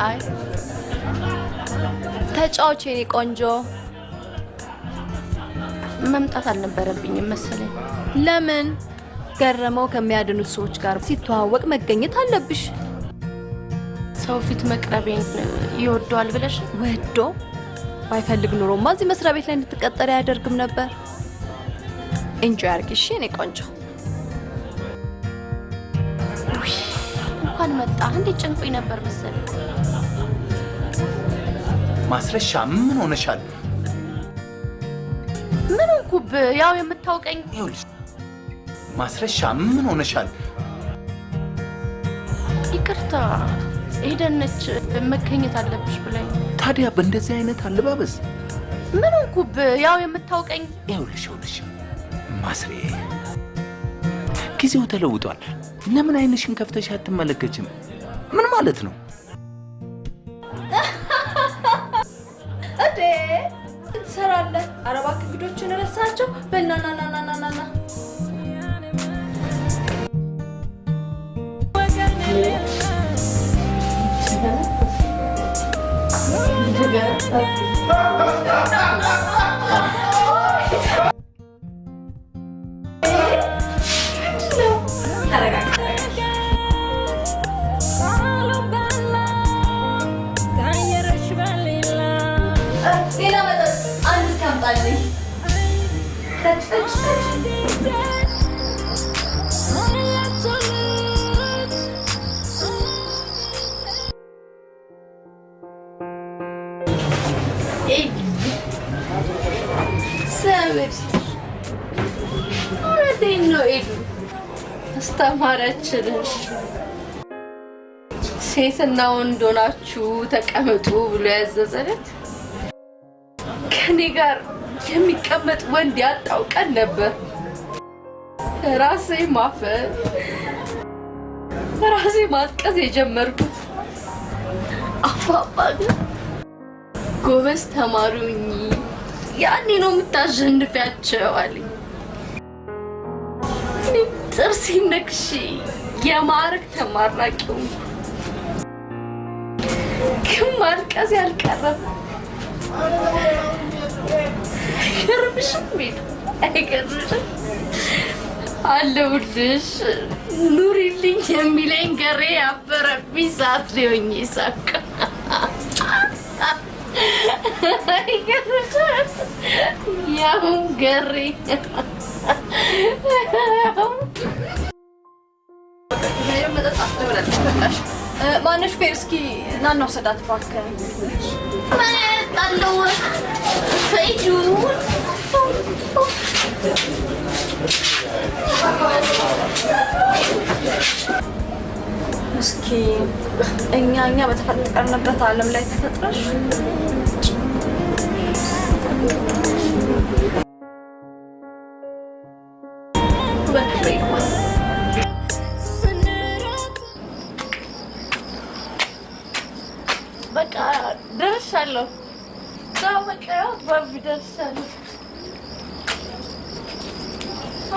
አይ ተጫውቼ የኔ ቆንጆ። መምጣት አልነበረብኝም መሰለኝ። ለምን? ገረመው ከሚያድኑት ሰዎች ጋር ሲተዋወቅ መገኘት አለብሽ። ሰው ፊት መቅረቤን ይወደዋል ብለሽ? ወዶ ባይፈልግ ኑሮማ እዚህ መስሪያ ቤት ላይ እንድትቀጠሪ አያደርግም ነበር። ኢንጆይ አድርጊ እሺ የኔ ቆንጆ። እንኳን መጣ። እንዴት ጨንቆኝ ነበር መሰለኝ። ማስረሻ ምን ሆነሻል? ምን ሆንኩብ? ያው የምታውቀኝ። ይኸውልሽ ማስረሻ ምን ሆነሻል? ይቅርታ ሄደነች መገኘት አለብሽ ብላኝ። ታዲያ በእንደዚህ አይነት አለባበስ ምን ሆንኩብ? ያው የምታውቀኝ። ይኸውልሽ ማስሬ ጊዜው ተለውጧል። ለምን አይንሽን ከፍተሽ አትመለከችም? ምን ማለት ነው? እዴ ትሰራለህ? ኧረ እባክህ ቪዲዮችን ረሳቸው። በናናናናናና ሌላ መጠጥ አንድ እስካምጣልኝ። ሰምድ እውነቴን ነው። ኤዱ አስተማሪያችንን ሴትና ወንድ ሆናችሁ ተቀመጡ ብሎ ያዘዘለት ከኔ ጋር የሚቀመጥ ወንድ ያጣው ቀን ነበር። ራሴ ማፈር ራሴ ማጥቀስ የጀመርኩት። አባባ ግን ጎበዝ ተማሪውኝ ያኔ ነው የምታሸንፊያቸው አለኝ። እኔም ጥርሴን ነክሼ የማዕረግ ተማራቂው ግን ማልቀስ ያልቀረም። አይገርምሽም? ቤቱ አይገርምሽም? አለሁልሽ ኑሪልኝ የሚለኝ ገሬ ያበረብኝ ሰዓት ሊሆኝ ይሳካ። አይገርምሽም? ያሁን ገሬ ማነሽ? ፌርስኪ ናና ወሰዳት እባክህ። መጣለው ፈይዱ እስኪ እኛ በተፈጠርንበት ዓለም ላይ ተፈጥረሽ በቃ ደርሻለሁ። በቃ አባቢ ደርሻለሁ።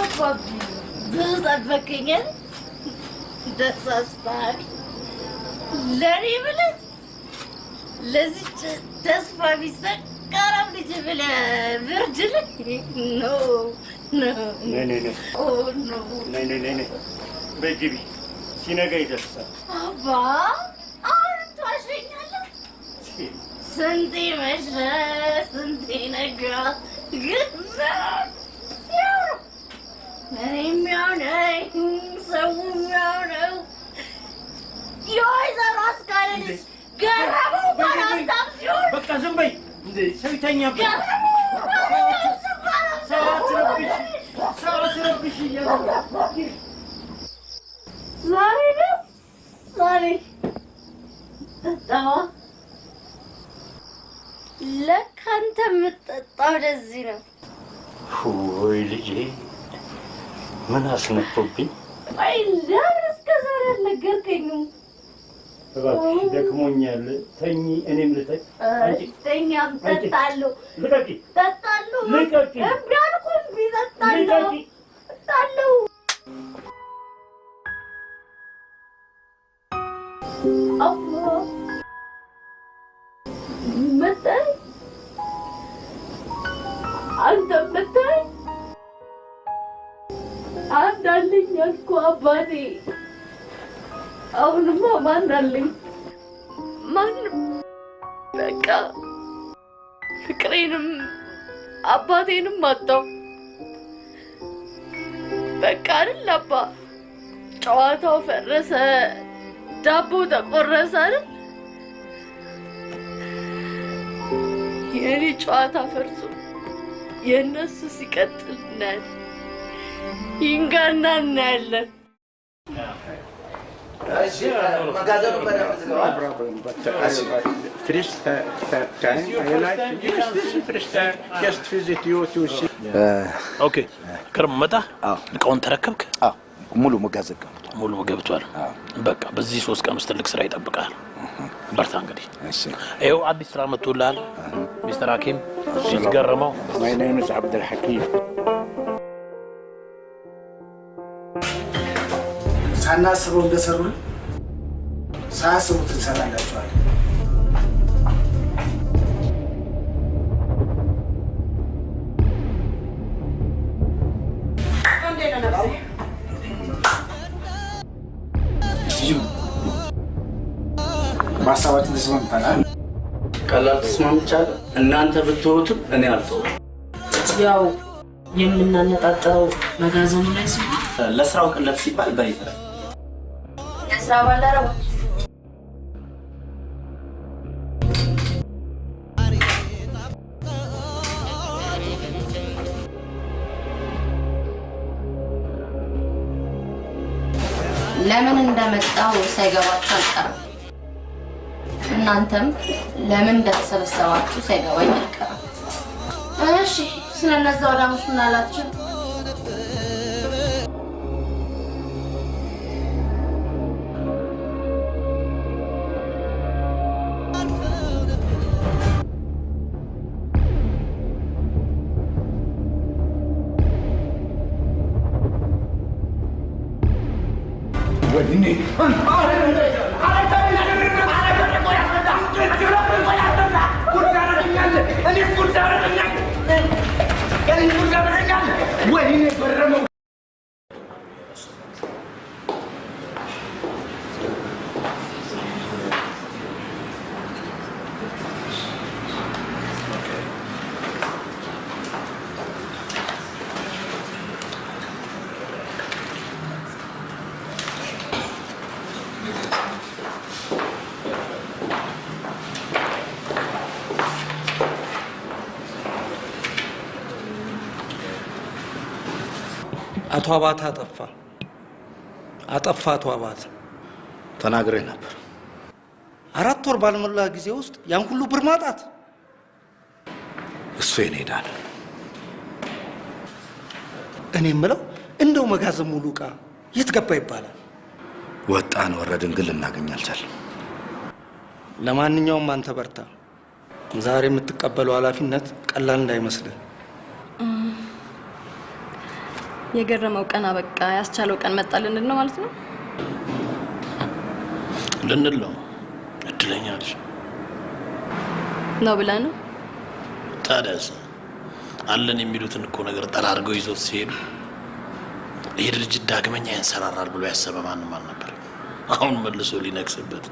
አባቢ ብዙ ጠበቀኝ። ደሳስታል ለኔ ብለህ ለዚች ተስፋ ቢሰጥ ቀረብ ልጅ ብለህ ብርድ ኖ በግቢ ሲነጋ ይደርሳል። አባ አሁን ትዋሸኛለህ? ስንቴ መሸ ስንቴ ነጋ፣ ግን ያው እኔም ያው ነኝ፣ ሰውም ያው ነው። የወይዘሮ አስካለ ልጅ ገረመው ባላንታም ሲሆን በቃ ዝም በይ እንዴ! ሰው ይተኛበት። ሰው አትረብሽ እያሉ ዛሬ ጠጣዋ። ለካ አንተ የምትጠጣው ለዚህ ነው። ወይ ልጄ ምን አስነቶብኝ? አይ ለምን እስከ ዛሬ አልነገርከኝም? እባክሽ ደክሞኛል፣ ተኝ። እኔም ልተኝ። ተኛም ጠጣለሁ። ልቀቂ! ጠጣለሁ። ልቀቂ! እምቢ አልኩህ። እምቢ ጠጣለሁ። ጠጣለሁ። አባ መጣኝ። አንተ መጣኝ። አንድ አለኝ ያልኩህ አባቴ። አሁንማ ማን አለኝ? ማንም። በቃ ፍቅሬንም አባቴንም አጣሁ። በቃ አይደል አባ፣ ጨዋታው ፈረሰ፣ ዳቦ ተቆረሰ አይደል? የኔ ጨዋታ ፈርሶ የእነሱ ሲቀጥል እናያለን። ይንጋና እናያለን። መጋዘኑ በደንብ ዝገዋል። First time I like this first time just visit you to see. ኦኬ ከርም መጣ። እቃውን ተረከብክ? ሙሉ መጋዘን ሙሉ ገብቷል። በቃ በዚህ 3 ቀን ውስጥ ትልቅ ስራ ይጠብቃል። በርታ እንግዲህ። እሺ ይኸው አዲስ ስራ መጥቶልሃል ሚስተር ሐኪም ሲገርመው። My name is Abdul Hakim. ሳናስበው እንደሰሩን ሳያስቡት እንሰራላችኋለን። በሀሳባችን ተስማምተናል። ቀላል ተስማምቻለሁ። እናንተ ብትወጡም እኔ አልተውም። ያው የምናነጣጥረው መጋዘኑ ላይ ሲሆን ለስራው ቅለት ሲባል በይተረ የስራ ባልደረቦች ለምን እንደመጣው ሳይገባችሁ አልቀረም። እናንተም ለምን እንደተሰበሰባችሁ ሳይገባኝ አልቀረም። እሺ ስለነዛ ወዳሞች ምን አላችሁ? አቶ አባተ አጠፋ አቶ አባተ ተናግሬ ነበር። 4 ወር ባልሞላ ጊዜ ውስጥ ያን ሁሉ ብር ማጣት እሱ የኔ ዕዳ ነው። እኔ የምለው እንደው መጋዘን ሙሉ ዕቃ የት ገባ ይባላል? ወጣን ወረድን ግን ልናገኝ አልቻልንም። ለማንኛውም አንተ በርታ። ዛሬ የምትቀበለው ኃላፊነት ቀላል እንዳይመስልህ። የገረመው ቀን አበቃ፣ ያስቻለው ቀን መጣ ልንል ነው ማለት ነው? ልንል ነው። እድለኛ ልጅ ነው ብለህ ነው? ታዲያስ አለን የሚሉትን እኮ ነገር ጠራርገው ይዘው ሲሄዱ ይሄ ድርጅት ዳግመኛ ያንሰራራል ብሎ ያሰበ ማንም አልነበር። አሁን መልሶ ሊነክስበት።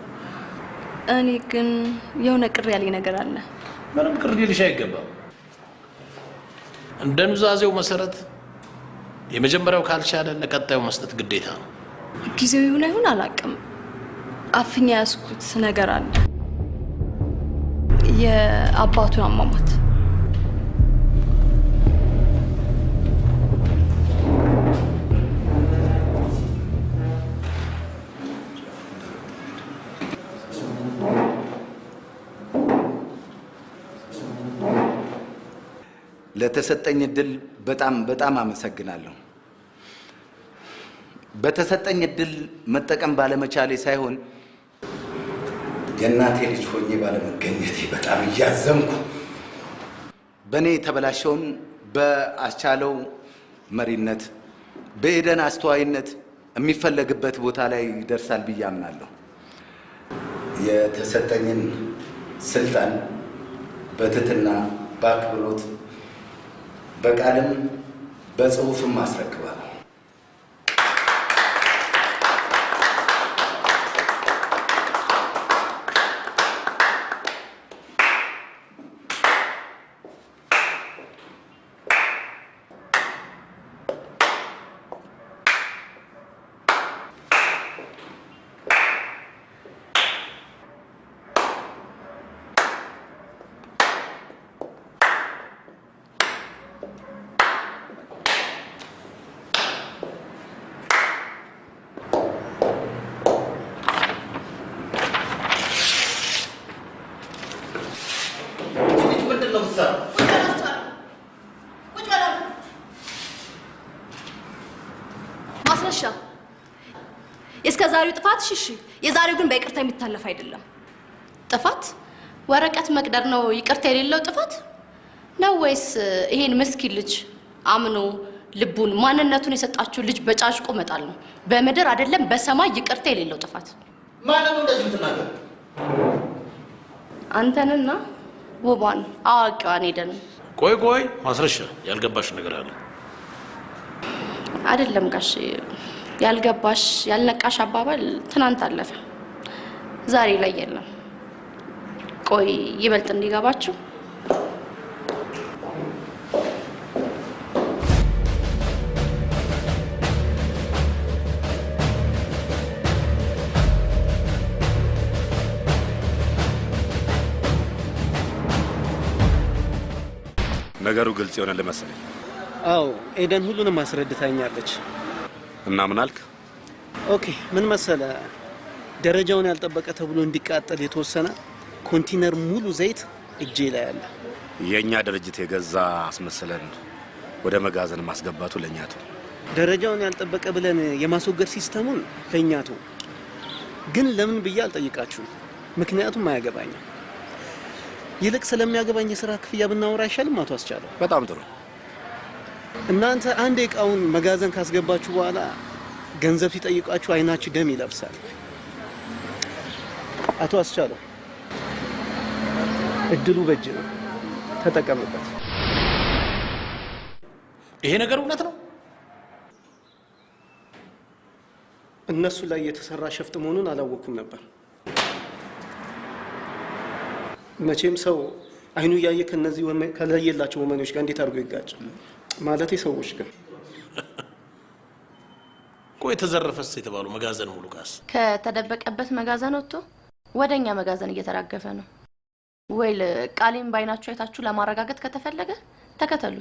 እኔ ግን የሆነ ቅር ያለኝ ነገር አለ። ምንም ቅር ሊልሽ አይገባም። እንደ ኑዛዜው መሰረት የመጀመሪያው ካልቻለ ለቀጣዩ መስጠት ግዴታ ነው። ጊዜው ይሁን አይሁን አላውቅም፣ አፍኛ ያስኩት ነገር አለ። የአባቱን አሟሟት ለተሰጠኝ እድል በጣም አመሰግናለሁ። በተሰጠኝ እድል መጠቀም ባለመቻሌ ሳይሆን የእናቴ ልጅ ሆኜ ባለመገኘቴ በጣም እያዘንኩ በእኔ የተበላሸውን በአስቻለው መሪነት በኤደን አስተዋይነት የሚፈለግበት ቦታ ላይ ይደርሳል ብዬ አምናለሁ። የተሰጠኝን ስልጣን በትህትና በአክብሮት በቃልም በጽሁፍም አስረክባለሁ። የዛሬው ጥፋትሽ እሺ፣ የዛሬው ግን በይቅርታ የሚታለፍ አይደለም። ጥፋት ወረቀት መቅደር ነው ይቅርታ የሌለው ጥፋት ነው ወይስ ይሄን ምስኪን ልጅ አምኖ ልቡን ማንነቱን የሰጣችሁ ልጅ በጫጭቆ መጣል ነው? በምድር አይደለም በሰማይ ይቅርታ የሌለው ጥፋት። ማንን ነው እንደዚህ የምትናገር? አንተንና ውቧን አዋቂዋን ሄደን ቆይ ማስረሻ ያልገባሽ ነገር አለ አይደለም ጋሽ? ያልገባሽ ያልነቃሽ አባባል ትናንት አለፈ፣ ዛሬ ላይ የለም። ቆይ ይበልጥ እንዲገባችሁ ነገሩ ግልጽ ይሆናል መሰለኝ። አዎ ኤደን ሁሉንም አስረድታኛለች። እና ምን አልክ? ኦኬ ምን መሰለ፣ ደረጃውን ያልጠበቀ ተብሎ እንዲቃጠል የተወሰነ ኮንቴነር ሙሉ ዘይት እጄ ላይ አለ። የኛ ድርጅት የገዛ አስመስለን ወደ መጋዘን ማስገባቱ ለኛቱ። ደረጃውን ያልጠበቀ ብለን የማስወገድ ሲስተሙን ለኛቱ ግን ለምን ብዬ አልጠይቃችሁም፣ ምክንያቱም አያገባኝም። ይልቅ ስለሚያገባኝ የሥራ ክፍያ ብናወራ አይሻልም? አቶ አስቻለው። በጣም ጥሩ። እናንተ አንድ ዕቃውን መጋዘን ካስገባችሁ በኋላ ገንዘብ ሲጠይቃችሁ አይናችሁ ደም ይለብሳል። አቶ አስቻለው እድሉ በእጅ ነው፣ ተጠቀምበት። ይሄ ነገር እውነት ነው? እነሱ ላይ የተሰራ ሸፍጥ መሆኑን አላወኩም ነበር። መቼም ሰው አይኑ ያየ ከነዚህ ከለየላቸው ወመኔዎች ጋር እንዴት አድርጎ ይጋጭ? ማለቴ ሰዎች ግን ቆይ ተዘረፈስ የተባሉ መጋዘን ሙሉ ቃስ ከተደበቀበት መጋዘን ወጥቶ ወደኛ መጋዘን እየተራገፈ ነው ወይ? ቃሌን ባይናችሁ አይታችሁ ለማረጋገጥ ከተፈለገ ተከተሉ።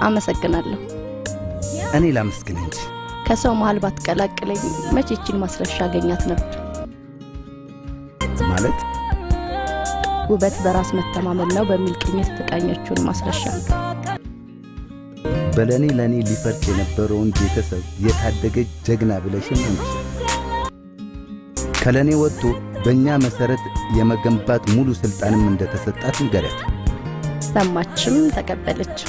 አመሰግናለሁ። እኔ ላመስግን እንጂ ከሰው መሃል ባትቀላቅለኝ መቼ እቺን ማስረሻ አገኛት ነበር። ማለት ውበት በራስ መተማመን ነው በሚል ቅኝት ተቃኘችውን ማስረሻ በለኔ ሊፈርስ የነበረውን ቤተሰብ የታደገ ጀግና ብለሽም እንጂ ከለኔ ወጥቶ በእኛ መሰረት የመገንባት ሙሉ ስልጣንም እንደተሰጣት ንገረት። ሰማችም ተቀበለች።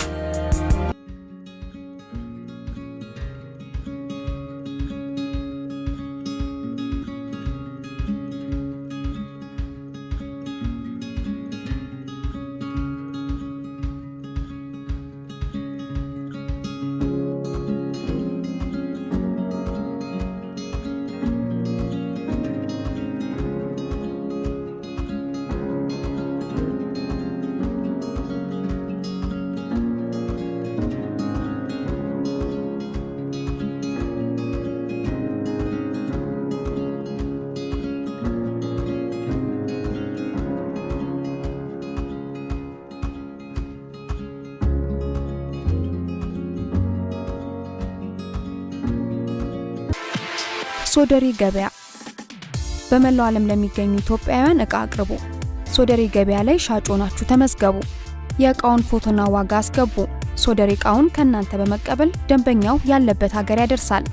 ሶደሬ ገበያ በመላው ዓለም ለሚገኙ ኢትዮጵያውያን ዕቃ አቅርቡ። ሶደሬ ገበያ ላይ ሻጭ ሆናችሁ ተመዝገቡ። የዕቃውን ፎቶና ዋጋ አስገቡ። ሶደሬ ዕቃውን ከእናንተ በመቀበል ደንበኛው ያለበት ሀገር ያደርሳል።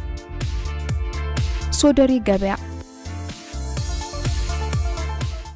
ሶደሬ ገበያ